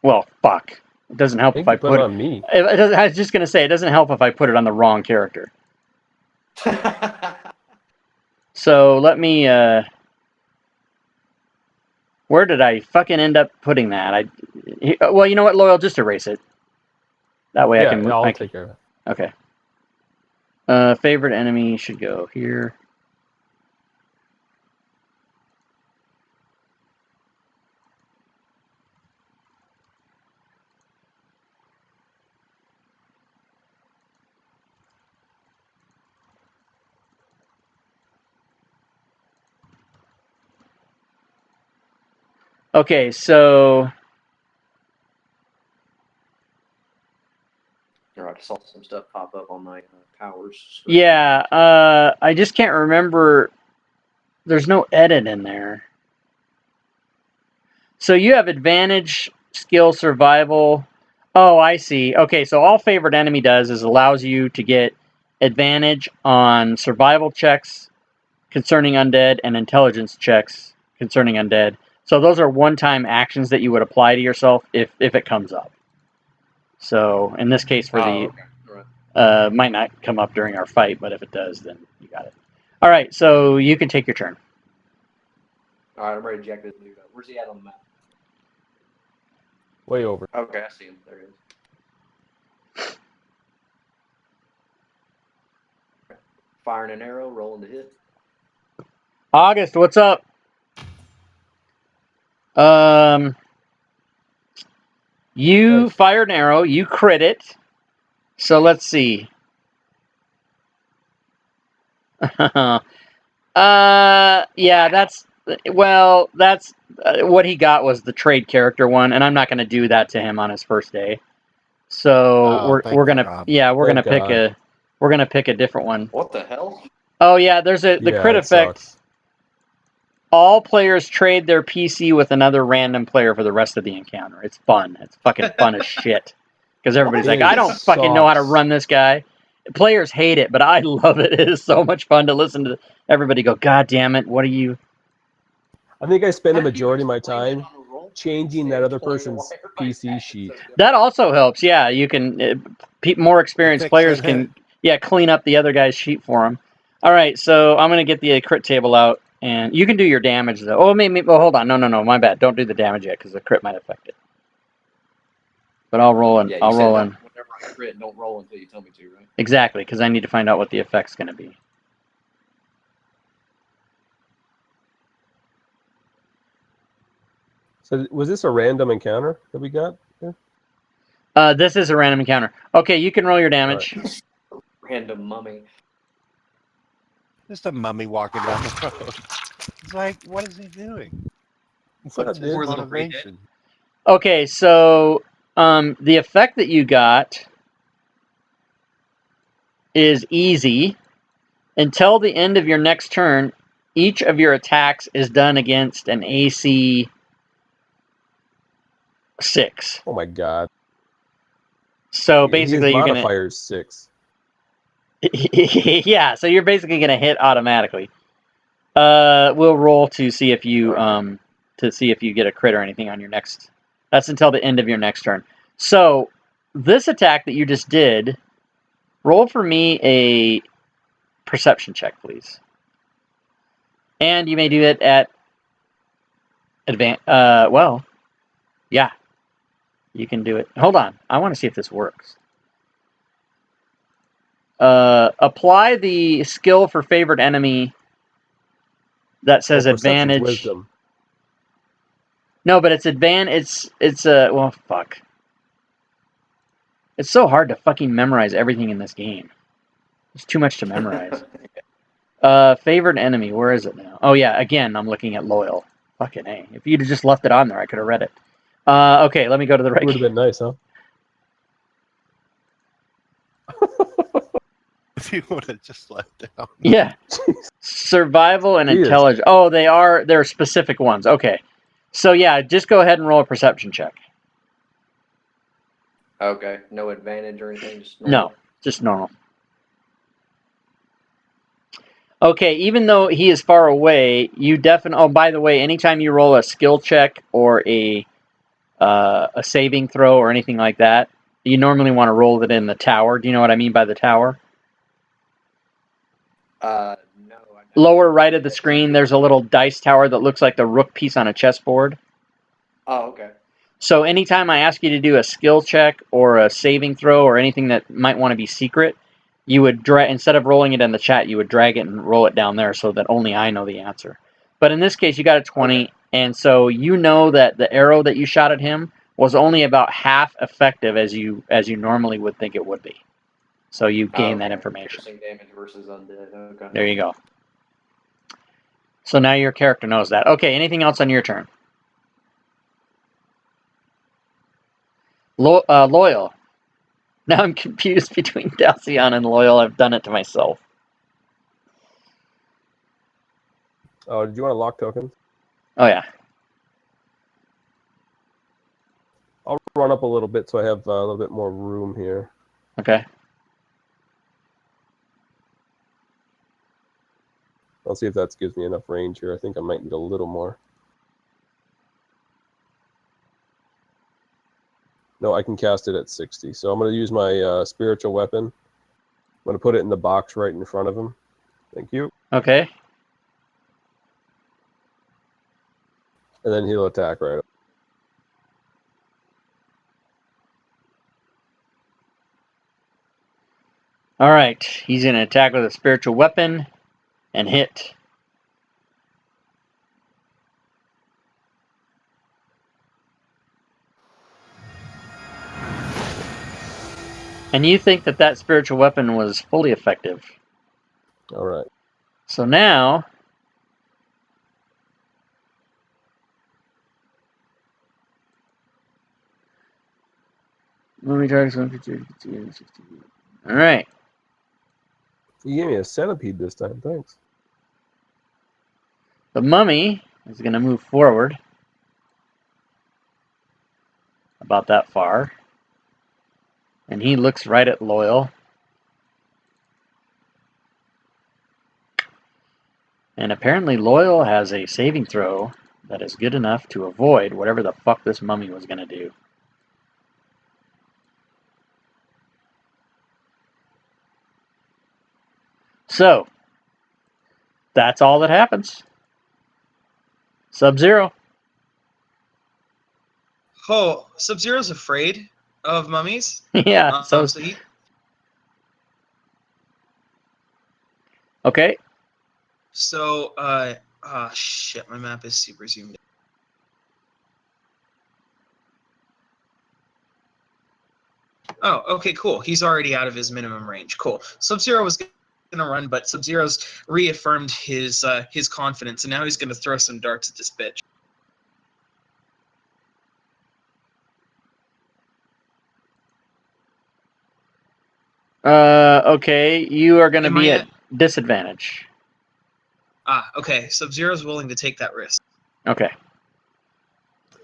Well, fuck. It doesn't help if I put it on me. It doesn't, I was just gonna say it doesn't help if I put it on the wrong character. So let me. Where did I fucking end up putting that? Well, you know what, Loyal, just erase it. That way I can. I'll take care of it. Okay. Favorite enemy should go here. Okay, so. All right, I saw some stuff pop up on my powers screen. Yeah, I just can't remember. There's no edit in there. So you have advantage, skill, survival. Oh, I see. Okay, so all favorite enemy does is allows you to get advantage on survival checks concerning undead and intelligence checks concerning undead. So those are one-time actions that you would apply to yourself if it comes up. So in this case, Okay. Right. might not come up during our fight, but if it does, then you got it. All right, so you can take your turn. All right, I'm ready to jack this dude up. Where's he at on the map? Way over. Okay, I see him. There it is. Firing an arrow, rolling to hit. August, what's up? You Nice. fired an arrow. You crit it. So let's see. Yeah, that's what he got was the trade character one, and I'm not going to do that to him on his first day. So Oh, thank we're gonna God. we're Thank gonna God. pick a different one. What the hell? Oh yeah, there's the Yeah, crit it effect. sucks. All players trade their PC with another random player for the rest of the encounter. It's fun. It's fucking fun as shit. Because everybody's like, It I don't fucking know how to sucks. run this guy. Players hate it, but I love it. It is so much fun to listen to everybody go, God damn it, what are you? I think I spend the How do you majority of my explain that time on a roll? changing that other person's PC sheet. That also helps. Yeah, you can, more experienced players Fixing can, clean up the other guy's sheet for them. All right, so I'm going to get the crit table out, and you can do your damage, though. Oh, well, hold on. No, my bad. Don't do the damage yet, because the crit might affect it. But I'll roll in. Yeah, you I'll said roll that in. whenever I crit, don't roll until you tell me to, right? Exactly, because I need to find out what the effect's going to be. So was this a random encounter that we got? Here? This is a random encounter. Okay, you can roll your damage. Random mummy. Just a mummy walking down the road. It's like, what is he doing? What's What's up, his dude? Poor little redhead. motivation? Okay, so the effect that you got is easy. Until the end of your next turn, each of your attacks is done against an AC 6. Oh my God. So His basically, you're gonna modifier is 6. yeah. So you're basically gonna hit automatically. We'll roll to see if you get a crit or anything on your next. That's until the end of your next turn. So this attack that you just did, roll for me a perception check, please. And you may do it at well, yeah, you can do it. Hold on, I want to see if this works. Apply the skill for favored enemy that says Perception's advantage. wisdom. No, but it's advantage. It's well, fuck. It's so hard to fucking memorize everything in this game. There's too much to memorize. Favored enemy. Where is it now? Oh yeah, again, I'm looking at loyal. Fucking A. If you'd have just left it on there, I could have read it. Okay, let me go to the right. It would have been nice, huh? If you would have just left down. Yeah. Survival and He is. intelligence. Oh, they're specific ones. Okay. So yeah, just go ahead and roll a perception check. Okay, no advantage or anything. Just No, normal. just normal. Okay, even though he is far away, you definitely. Oh, by the way, anytime you roll a skill check or a saving throw or anything like that, you normally want to roll it in the tower. Do you know what I mean by the tower? No. I don't. Lower right of the screen, there's a little dice tower that looks like the rook piece on a chessboard. Oh, okay. So anytime I ask you to do a skill check or a saving throw or anything that might want to be secret, you would instead of rolling it in the chat, you would drag it and roll it down there so that only I know the answer. But in this case, you got a 20, Okay. and so you know that the arrow that you shot at him was only about half effective as you normally would think it would be. So you gain that Okay. information. Piercing damage versus undead. Okay. There you go. So now your character knows that. Okay, anything else on your turn? Loyal. Now I'm confused between Dalcion and Loyal. I've done it to myself. Oh, did you want to lock tokens? Oh, yeah. I'll run up a little bit so I have a little bit more room here. Okay. I'll see if that gives me enough range here. I think I might need a little more. No, I can cast it at 60. So I'm going to use my spiritual weapon. I'm going to put it in the box right in front of him. Thank you. Okay. And then he'll attack right up. All right, he's going to attack with a spiritual weapon and hit. And you think that that spiritual weapon was fully effective. All right. So now, let me try this one. All right. You gave me a centipede this time. Thanks. The mummy is going to move forward about that far. And he looks right at Loyal. And apparently Loyal has a saving throw that is good enough to avoid whatever the fuck this mummy was going to do. So, that's all that happens. Sub-Zero. Oh, Sub-Zero's afraid of mummies. Yeah, so he, okay. so shit, my map is super zoomed in. Oh, okay, cool. He's already out of his minimum range. Cool. Sub-Zero was gonna run, but Sub-Zero's reaffirmed his confidence, and now he's gonna throw some darts at this bitch. Okay, you are going to Am be I at disadvantage. Okay. Sub-Zero's willing to take that risk. Okay.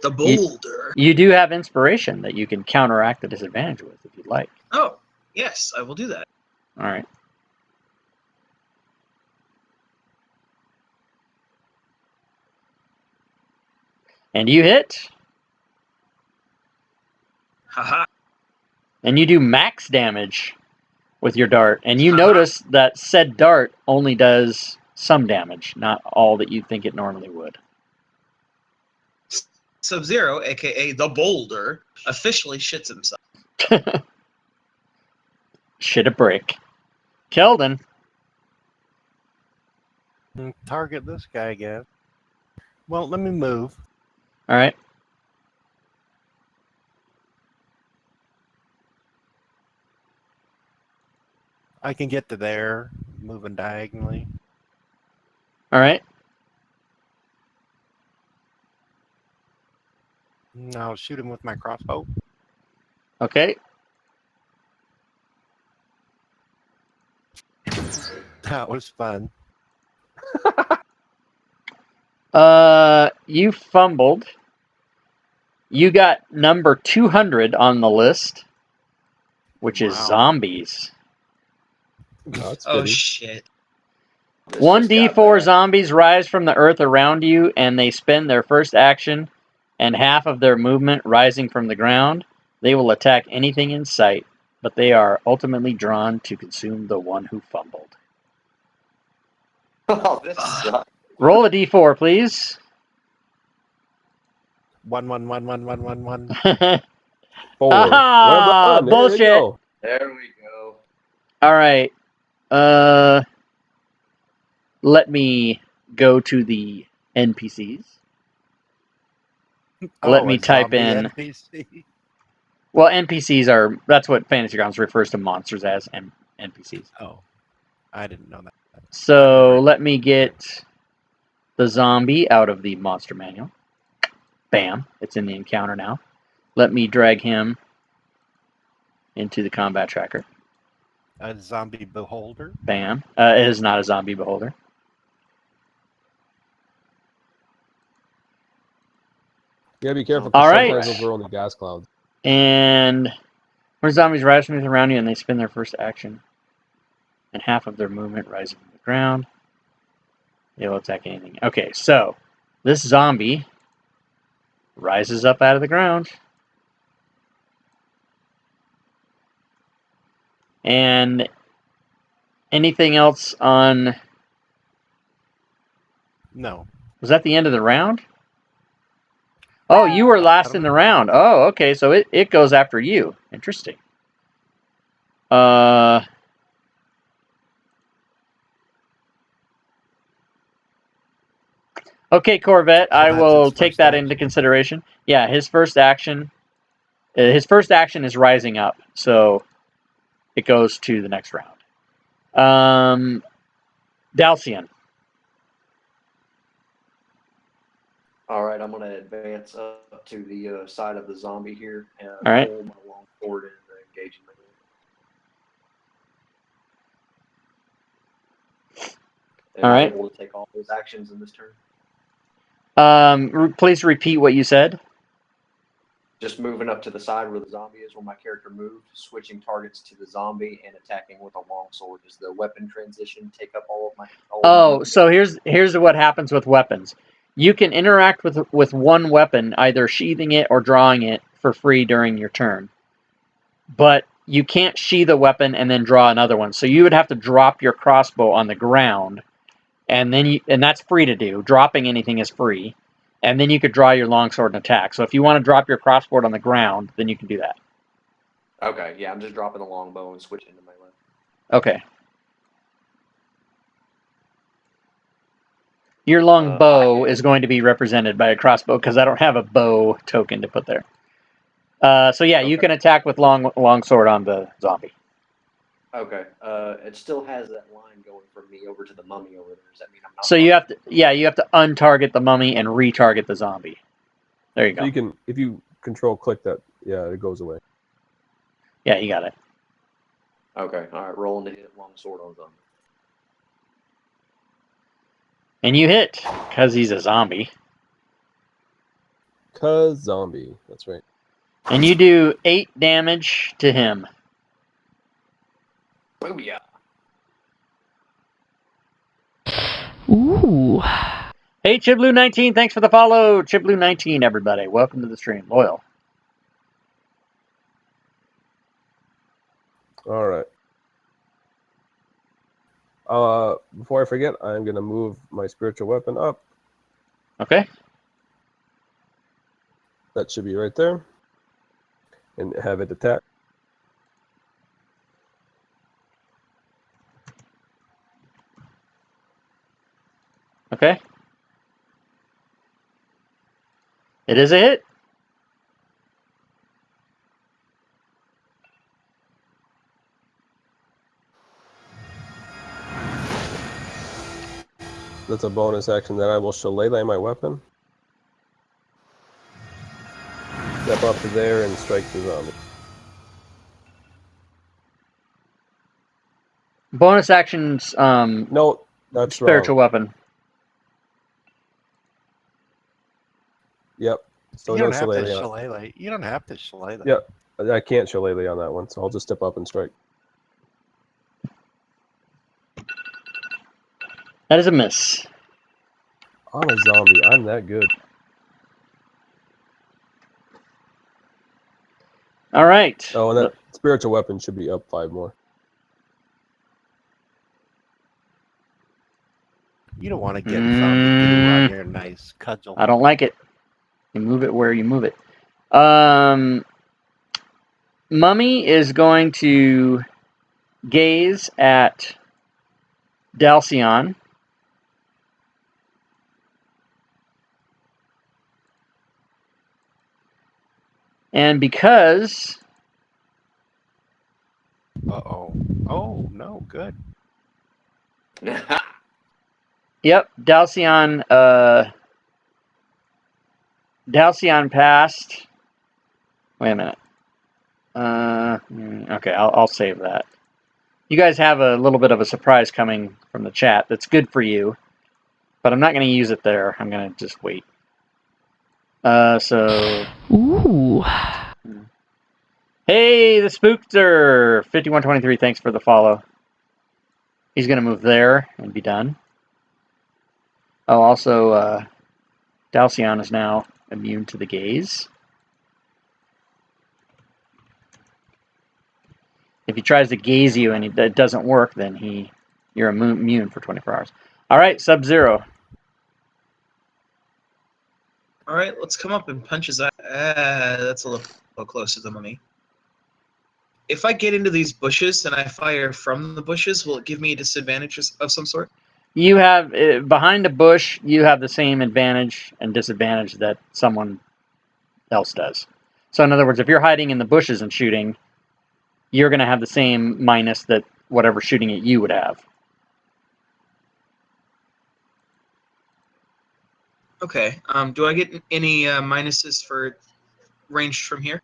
The boulder. You do have inspiration that you can counteract the disadvantage with if you'd like. Oh, yes, I will do that. All right. And you hit, Haha. and you do max damage with your dart. And you Uh-huh. notice that said dart only does some damage, not all that you think it normally would. Sub-Zero, aka the boulder, officially shits himself. Shit a brick. Keldon. Target this guy again. Well, let me move. All right. I can get to there, moving diagonally. All right. I'll shoot him with my crossbow. Okay. That was fun. You fumbled. You got number 200 on the list, which is Wow. zombies. No, that's Oh fitting. shit. This just got 1d4 bad. zombies rise from the earth around you, and they spend their first action and half of their movement rising from the ground. They will attack anything in sight, but they are ultimately drawn to consume the one who fumbled. Oh, this sucks. Roll a d4, please. 1, 1, 1, 1, 1, 1, 1. 4. Aha! Well done. There you Bullshit. go. There we go. All right. Let me go to the NPCs. Let me a type zombie in. NPC. Well, NPCs are. That's what Fantasy Grounds refers to monsters as, NPCs. Oh, I didn't know that. So let me get the zombie out of the monster manual. Bam. It's in the encounter now. Let me drag him into the combat tracker. A zombie beholder. Bam. It is not a zombie beholder. You gotta be careful All because right. sometimes those are only gas clouds. And when zombies rise from around you and they spend their first action and half of their movement rising from the ground, they will attack anything. Okay, so this zombie rises up out of the ground. And anything else on... No. Was that the end of the round? Oh, you were last in the round. Oh, okay, so it goes after you. Interesting. Okay, Corvette, So I that's will his take first that into action. consideration. Yeah, his first action is rising up, so it goes to the next round. Dalcian. All right, I'm gonna advance up to the side of the zombie here and All right. pull my long sword and engage him. Am All I right. able to take all those actions in this turn? Please repeat what you said. Just moving up to the side where the zombie is, where my character moved, switching targets to the zombie and attacking with a long sword. Does the weapon transition take up all of my? Oh, so here's what happens with weapons. You can interact with one weapon, either sheathing it or drawing it for free during your turn. But you can't sheath a weapon and then draw another one. So you would have to drop your crossbow on the ground, and that's free to do. Dropping anything is free, and then you could draw your longsword and attack. So if you want to drop your crossbow on the ground, then you can do that. Okay, yeah, I'm just dropping the longbow and switching to melee. Okay. Your long bow is going to be represented by a crossbow because I don't have a bow token to put there. So yeah, you Okay. can attack with long sword on the zombie. Okay, it still has that line going from me over to the mummy over there. Does that mean I'm not? So you have to untarget the mummy and retarget the zombie. There you So go. you can, if you control click that, yeah, it goes away. Yeah, you got it. Okay, all right, rolling to hit long sword on zombie. And you hit because he's a zombie. Cause zombie. That's right. And you do 8 damage to him. Booyah! Ooh. Hey, Chiblu19, thanks for the follow. Chiblu19, everybody. Welcome to the stream. Loyal. All right. Before I forget, I'm gonna move my spiritual weapon up. Okay. That should be right there, and have it attack. Okay. It is a hit. That's a bonus action that I will shillelagh my weapon. Step up to there and strike the zombie. Bonus actions, No, that's spiritual wrong. weapon. Yep. So You no don't have to shillelagh. shillelagh. You don't have to shillelagh. Yep. I can't shillelagh on that one, so I'll just step up and strike. That is a miss. I'm a zombie. I'm that good. All right. Oh, and that spiritual weapon should be up 5 more. You don't want to get zombie goo on your nice cudgel. I don't like it. You move it where you move it. Mummy is going to gaze at Dalcian. And because Uh-oh. Oh, no, good. yep, Dalcian passed. Wait a minute. Okay, I'll save that. You guys have a little bit of a surprise coming from the chat. That's good for you, but I'm not going to use it there. I'm going to just wait. So. Ooh. Hey, the Spookster 5123. Thanks for the follow. He's going to move there and be done. Oh, also, Dalcian is now immune to the gaze. If he tries to gaze you and it doesn't work, then you're immune for 24 hours. All right, Sub-Zero. All right, let's come up and punch his eye. That's a little close to the mummy. If I get into these bushes and I fire from the bushes, will it give me a disadvantage of some sort? You have behind a bush. You have the same advantage and disadvantage that someone else does. So in other words, if you're hiding in the bushes and shooting, you're going to have the same minus that whatever shooting at you would have. Okay. Do I get any minuses for ranged from here?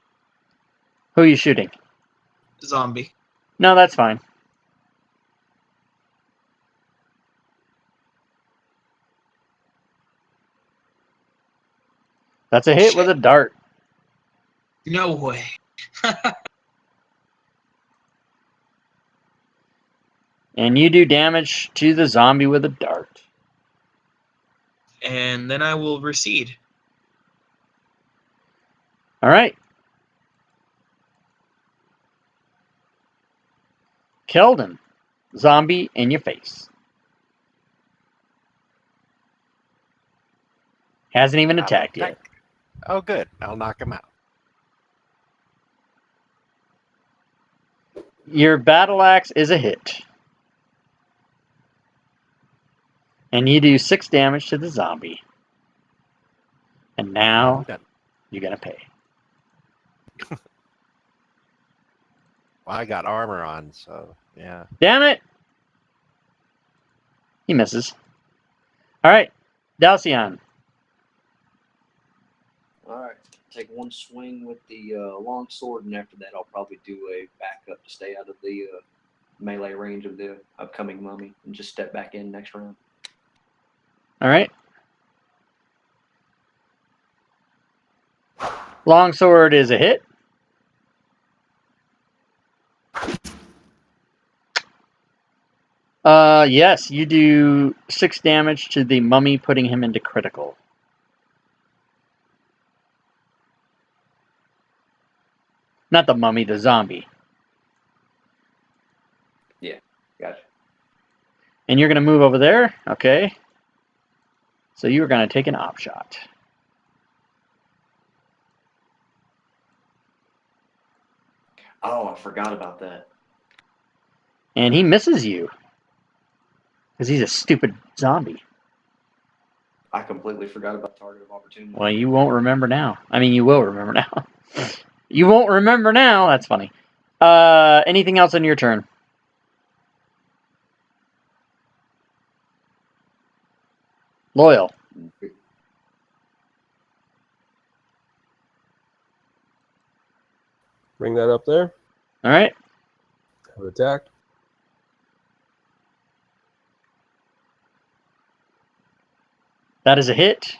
Who are you shooting? Zombie. No, that's fine. That's a hit with a dart. No way. And you do damage to the zombie with a dart. And then I will recede. All right. Keldon, zombie in your face. Hasn't even attacked yet. Oh, good. I'll knock him out. Your battle axe is a hit. And you do 6 damage to the zombie. And now Done. you're going to pay. Well, I got armor on, so yeah. Damn it! He misses. All right. Dalcion. All right, take one swing with the long sword, and after that, I'll probably do a backup to stay out of the melee range of the upcoming mummy, and just step back in next round. All right. Longsword is a hit. Yes, you do 6 damage to the mummy, putting him into critical. Not the mummy, the zombie. Gotcha. And you're going to move over there. Okay. So you're going to take an op shot. Oh, I forgot about that. And he misses you. Because he's a stupid zombie. I completely forgot about target of opportunity. Well, you won't remember now. I mean, you will remember now. You won't remember now. That's funny. Anything else on your turn? Loyal. Bring that up there. All right. Have an attack. That is a hit.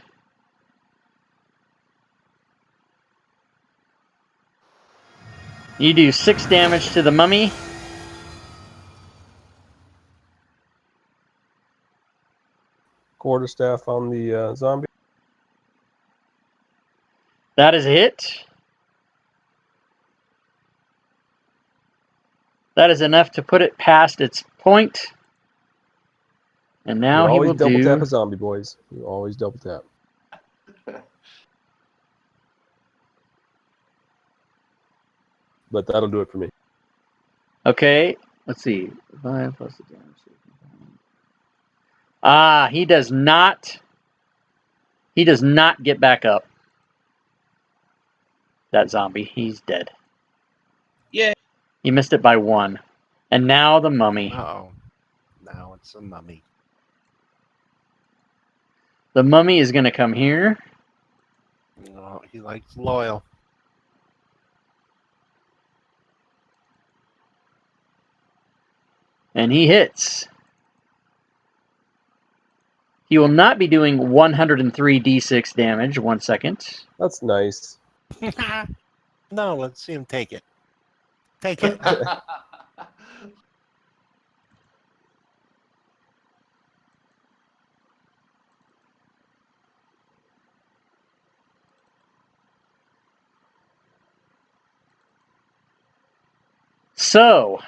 You do 6 damage to the mummy. Quarterstaff on the zombie. That is a hit. That is enough to put it past its point. And now You he always will double tap do... a zombie, boys. You always double tap. But that'll do it for me. Okay, let's see. 5 plus the damage. Ah, he does not. He does not get back up. That zombie. He's dead. Yeah. He missed it by 1. And now the mummy. Oh, now it's a mummy. The mummy is going to come here. Oh, he likes loyal. And he hits. He will not be doing 103 d6 damage. 1 second. That's nice. No, let's see him take it. Take it. So,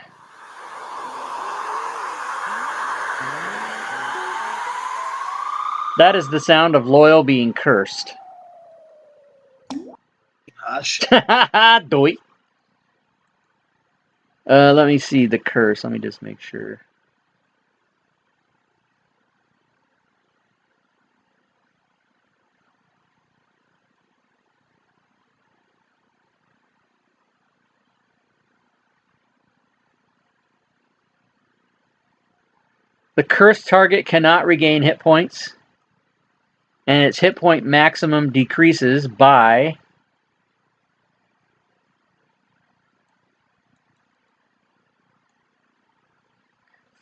that is the sound of Loyal being cursed. Gosh. Doy. Let me see the curse. Let me just make sure. The cursed target cannot regain hit points, and its hit point maximum decreases by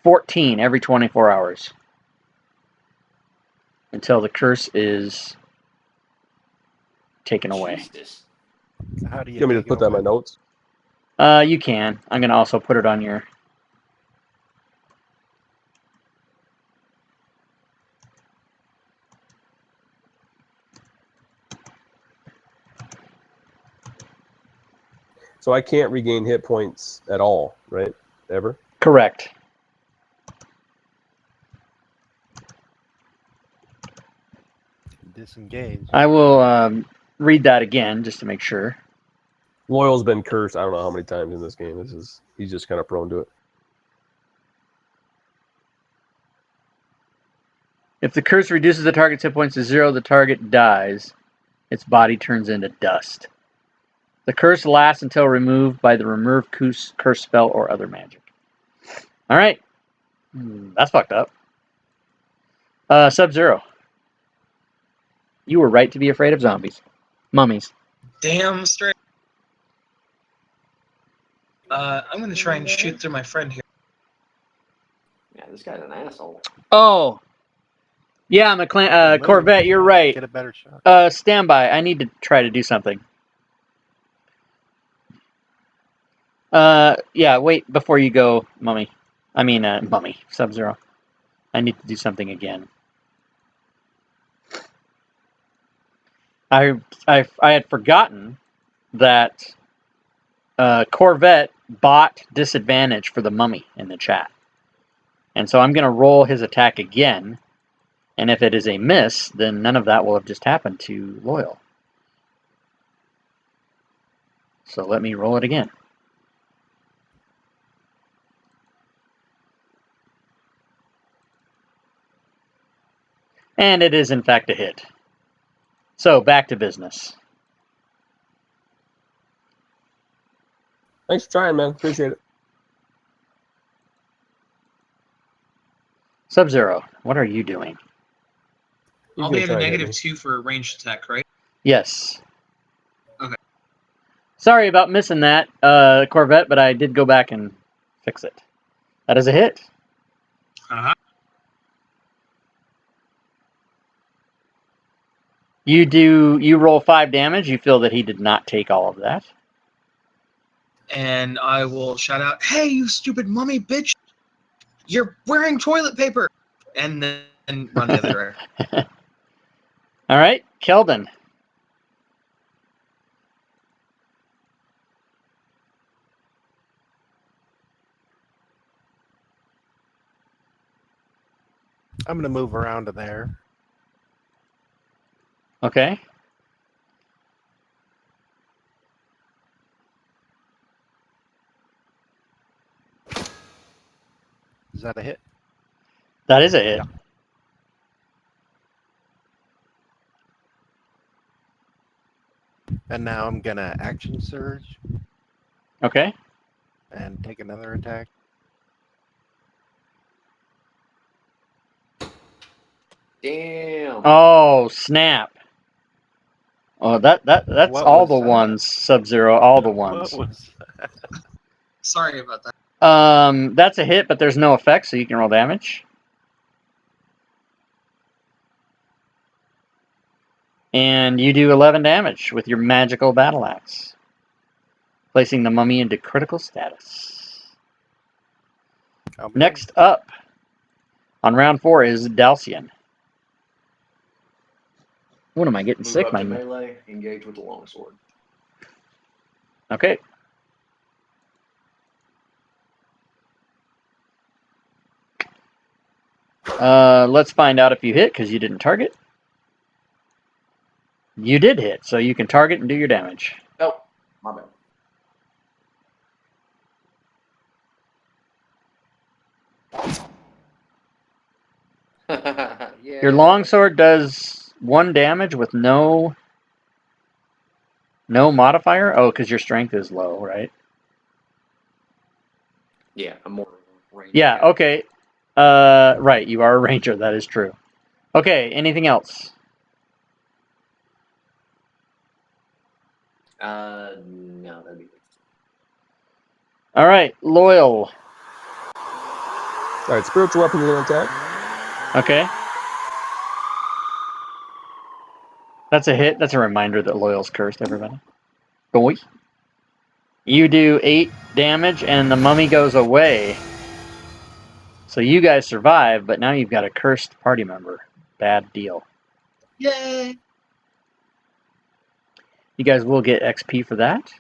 14 every 24 hours until the curse is taken away. Jesus. How do you You want me to take put it that in my away? notes? You can. I'm going to also put it on your... So I can't regain hit points at all, right? Ever? Correct. Disengage. I will read that again just to make sure. Loyal's been cursed I don't know how many times in this game. He's just kind of prone to it. If the curse reduces the target's hit points to 0, the target dies. Its body turns into dust. The curse lasts until removed by the remove curse spell or other magic. All right. That's fucked up. Sub-Zero. You were right to be afraid of zombies. Mummies. Damn straight. I'm gonna try and shoot through my friend here. Yeah, this guy's an asshole. Oh. Yeah, McClan. Move. Corvette, you're right. Get a better shot. Stand by. I need to try to do something. Yeah, wait before you go, Mummy. I mean, Mummy. Sub-Zero. I need to do something again. I had forgotten that Corvette bought disadvantage for the Mummy in the chat. And so I'm going to roll his attack again. And if it is a miss, then none of that will have just happened to Loyal. So let me roll it again. And it is, in fact, a hit. So, back to business. Thanks for trying, man. Appreciate it. Sub-Zero, what are you doing? He's I'll gonna be at a try and hit me. -2 for a ranged attack, right? Yes. Okay. Sorry about missing that, Corvette, but I did go back and fix it. That is a hit. Uh-huh. You roll 5 damage. You feel that he did not take all of that. And I will shout out, "Hey, you stupid mummy bitch! You're wearing toilet paper!" And then run the other direction. All right, Keldon. I'm gonna move around to there. Okay. Is that a hit? That is a hit. And now I'm gonna action surge Okay. and take another attack. Damn. Oh, snap. Oh, that's What all was the that? ones, Sub-Zero, all the What ones. was that? Sorry about that. That's a hit, but there's no effect, so you can roll damage. And you do 11 damage with your magical battle axe, placing the mummy into critical status. I'll be Next up, on round 4, is Dalcian. What am I getting Move sick? up to melee, engage with the longsword. Okay. Let's find out if you hit, because you didn't target. You did hit, so you can target and do your damage. Oh, my bad. Yeah. Your longsword does 1 damage with no modifier? Oh, because your strength is low, right? Yeah, I'm more range. Yeah, guy. okay. Right, you are a ranger. That is true. Okay, anything else? No, that'd be good. All right, loyal. All right, spiritual weapons are going to attack. Okay. That's a hit. That's a reminder that loyal's cursed, everybody. Boy. You do 8 damage, and the mummy goes away. So you guys survive, but now you've got a cursed party member. Bad deal. Yay! You guys will get XP for that.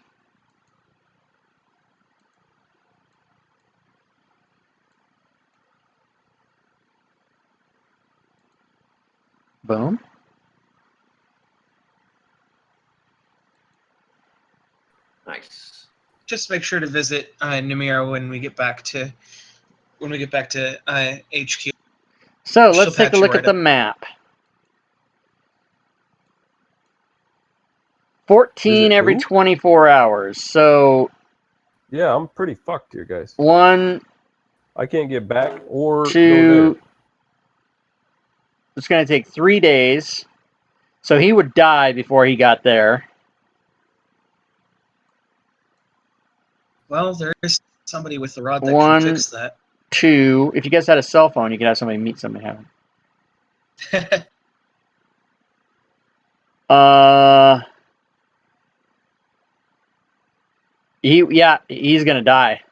Boom. Nice. Just make sure to visit Namira when we get back to HQ. So She'll let's take a patch you look right at the up. map. 14 Visit every who? 24 hours. So Yeah, I'm pretty fucked here, guys. 1, I can't get back or 2. go there. It's going to take 3 days. So he would die before he got there. Well, there is somebody with the rod that One. can fix that. 2. If you guys had a cell phone, you could have somebody meet somebody. He's gonna die.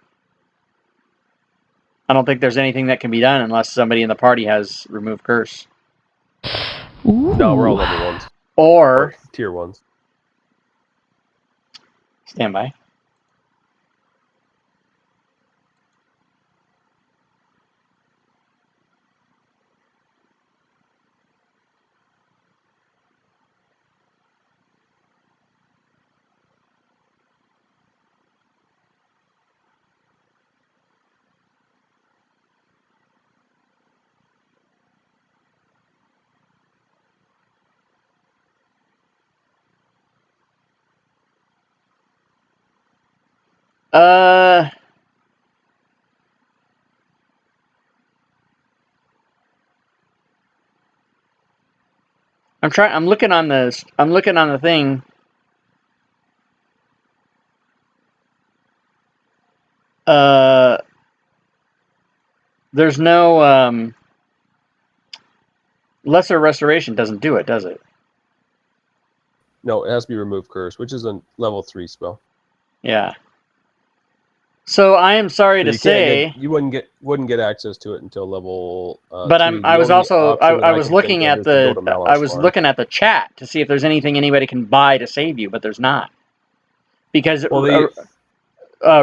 I don't think there's anything that can be done unless somebody in the party has remove curse. Ooh. No, we're all level 1s. Or Tier 1s. stand by. I'm looking on the thing. There's no lesser restoration doesn't do it, does it? No, it has to be remove curse, which is a level 3 spell. Yeah. So I am sorry So to you can't say, get, you wouldn't get access to it until level. but 3. I was The only also option that I was can think looking of at is to go to the Malar's I was Farm. looking at the chat to see if there's anything anybody can buy to save you, but there's not. Because Well,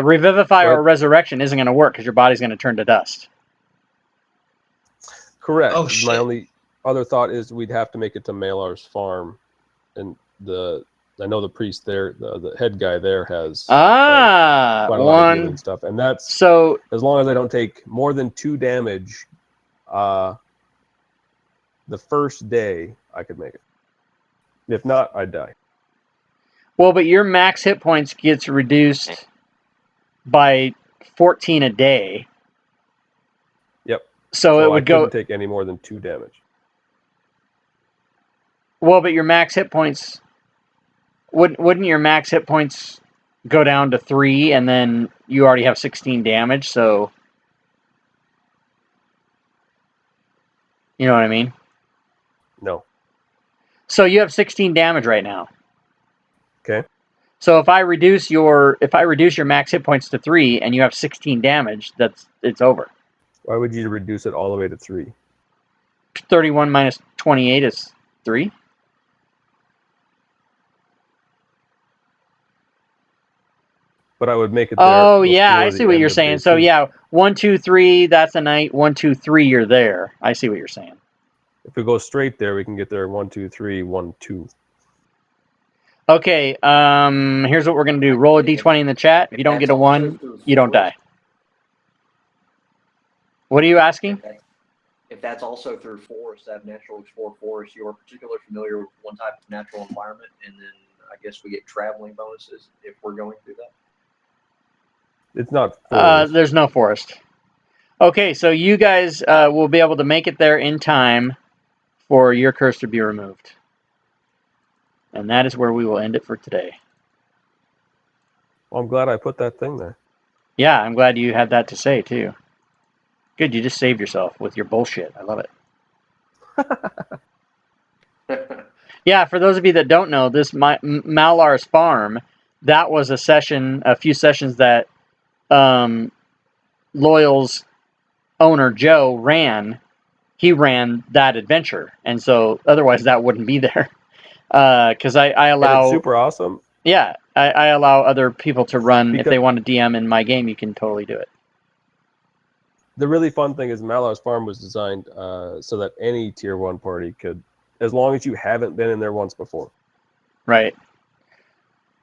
revivify or Right. resurrection isn't going to work because your body's going to turn to dust. Correct. Oh, My shit. only other thought is we'd have to make it to Malar's Farm, and I know the priest there, the head guy there has quite a lot of healing One. stuff, and that's So as long as I don't take more than 2 damage. The first day I could make it. If not, I'd die. well, but your max hit points gets reduced by 14 a day. Yep. So it would I go. couldn't take any more than 2 damage. Well, but your max hit points wouldn't your max hit points go down to 3, and then you already have 16 damage. So you know what I mean. No. So you have 16 damage right now. Okay. So if I reduce your max hit points to 3 and you have 16 damage, it's over. Why would you reduce it all the way to 3? 31 minus 28 is 3. But I would make it there. Oh yeah, before I the see what end you're of saying. day So 2. yeah, 1, 2, 3, that's a night. 1, 2, 3, you're there. I see what you're saying. If we go straight there, we can get there 1, 2, 3, 1, 2. Okay, here's what we're gonna do. Roll a d20 in the chat. If you don't get a 1, you don't die. What are you asking? If that's also through forest, that natural explore forest, you're particularly familiar with one type of natural environment, and then I guess we get traveling bonuses if we're going through that. It's not forest. There's no forest. Okay, so you guys will be able to make it there in time for your curse to be removed. And that is where we will end it for today. Well, I'm glad I put that thing there. Yeah, I'm glad you had that to say, too. Good, you just saved yourself with your bullshit. I love it. Yeah, for those of you that don't know, this Malar's Farm, that was a few sessions that Loyal's owner, Joe, ran. He ran that adventure. And so otherwise that wouldn't be there. Because I And allow... it's super awesome. Yeah, I allow other people to run. If Because- they want to DM in my game, you can totally do it. The really fun thing is Malar's Farm was designed so that any tier 1 party could, as long as you haven't been in there once before. Right.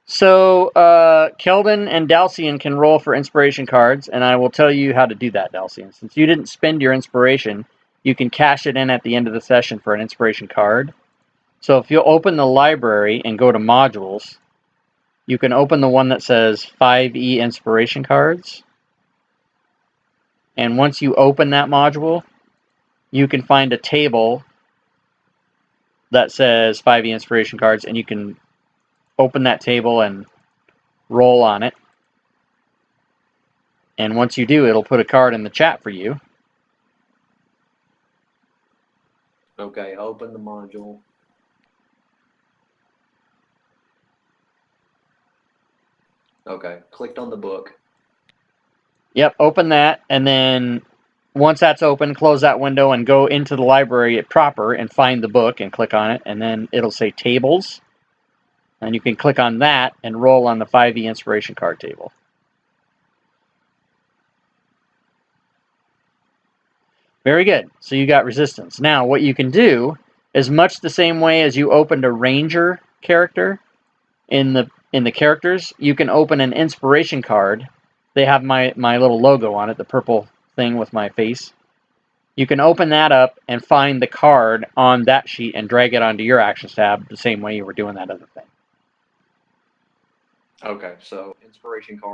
So, Keldon and Dalcian can roll for inspiration cards, and I will tell you how to do that, Dalcian. Since you didn't spend your inspiration, you can cash it in at the end of the session for an inspiration card. So if you'll open the library and go to modules, you can open the one that says 5e inspiration cards. And once you open that module, you can find a table that says 5e inspiration cards, and you can open that table and roll on it. And once you do, it'll put a card in the chat for you. Okay, open the module. Okay, clicked on the book. Yep, open that, and then once that's open, close that window and go into the library proper and find the book and click on it, and then it'll say tables. And you can click on that and roll on the 5e inspiration card table. Very good. So you got resistance. Now, what you can do is much the same way as you opened a ranger character in the characters, you can open an inspiration card. They have my little logo on it, the purple thing with my face. You can open that up and find the card on that sheet and drag it onto your actions tab the same way you were doing that other thing. Okay, so inspiration card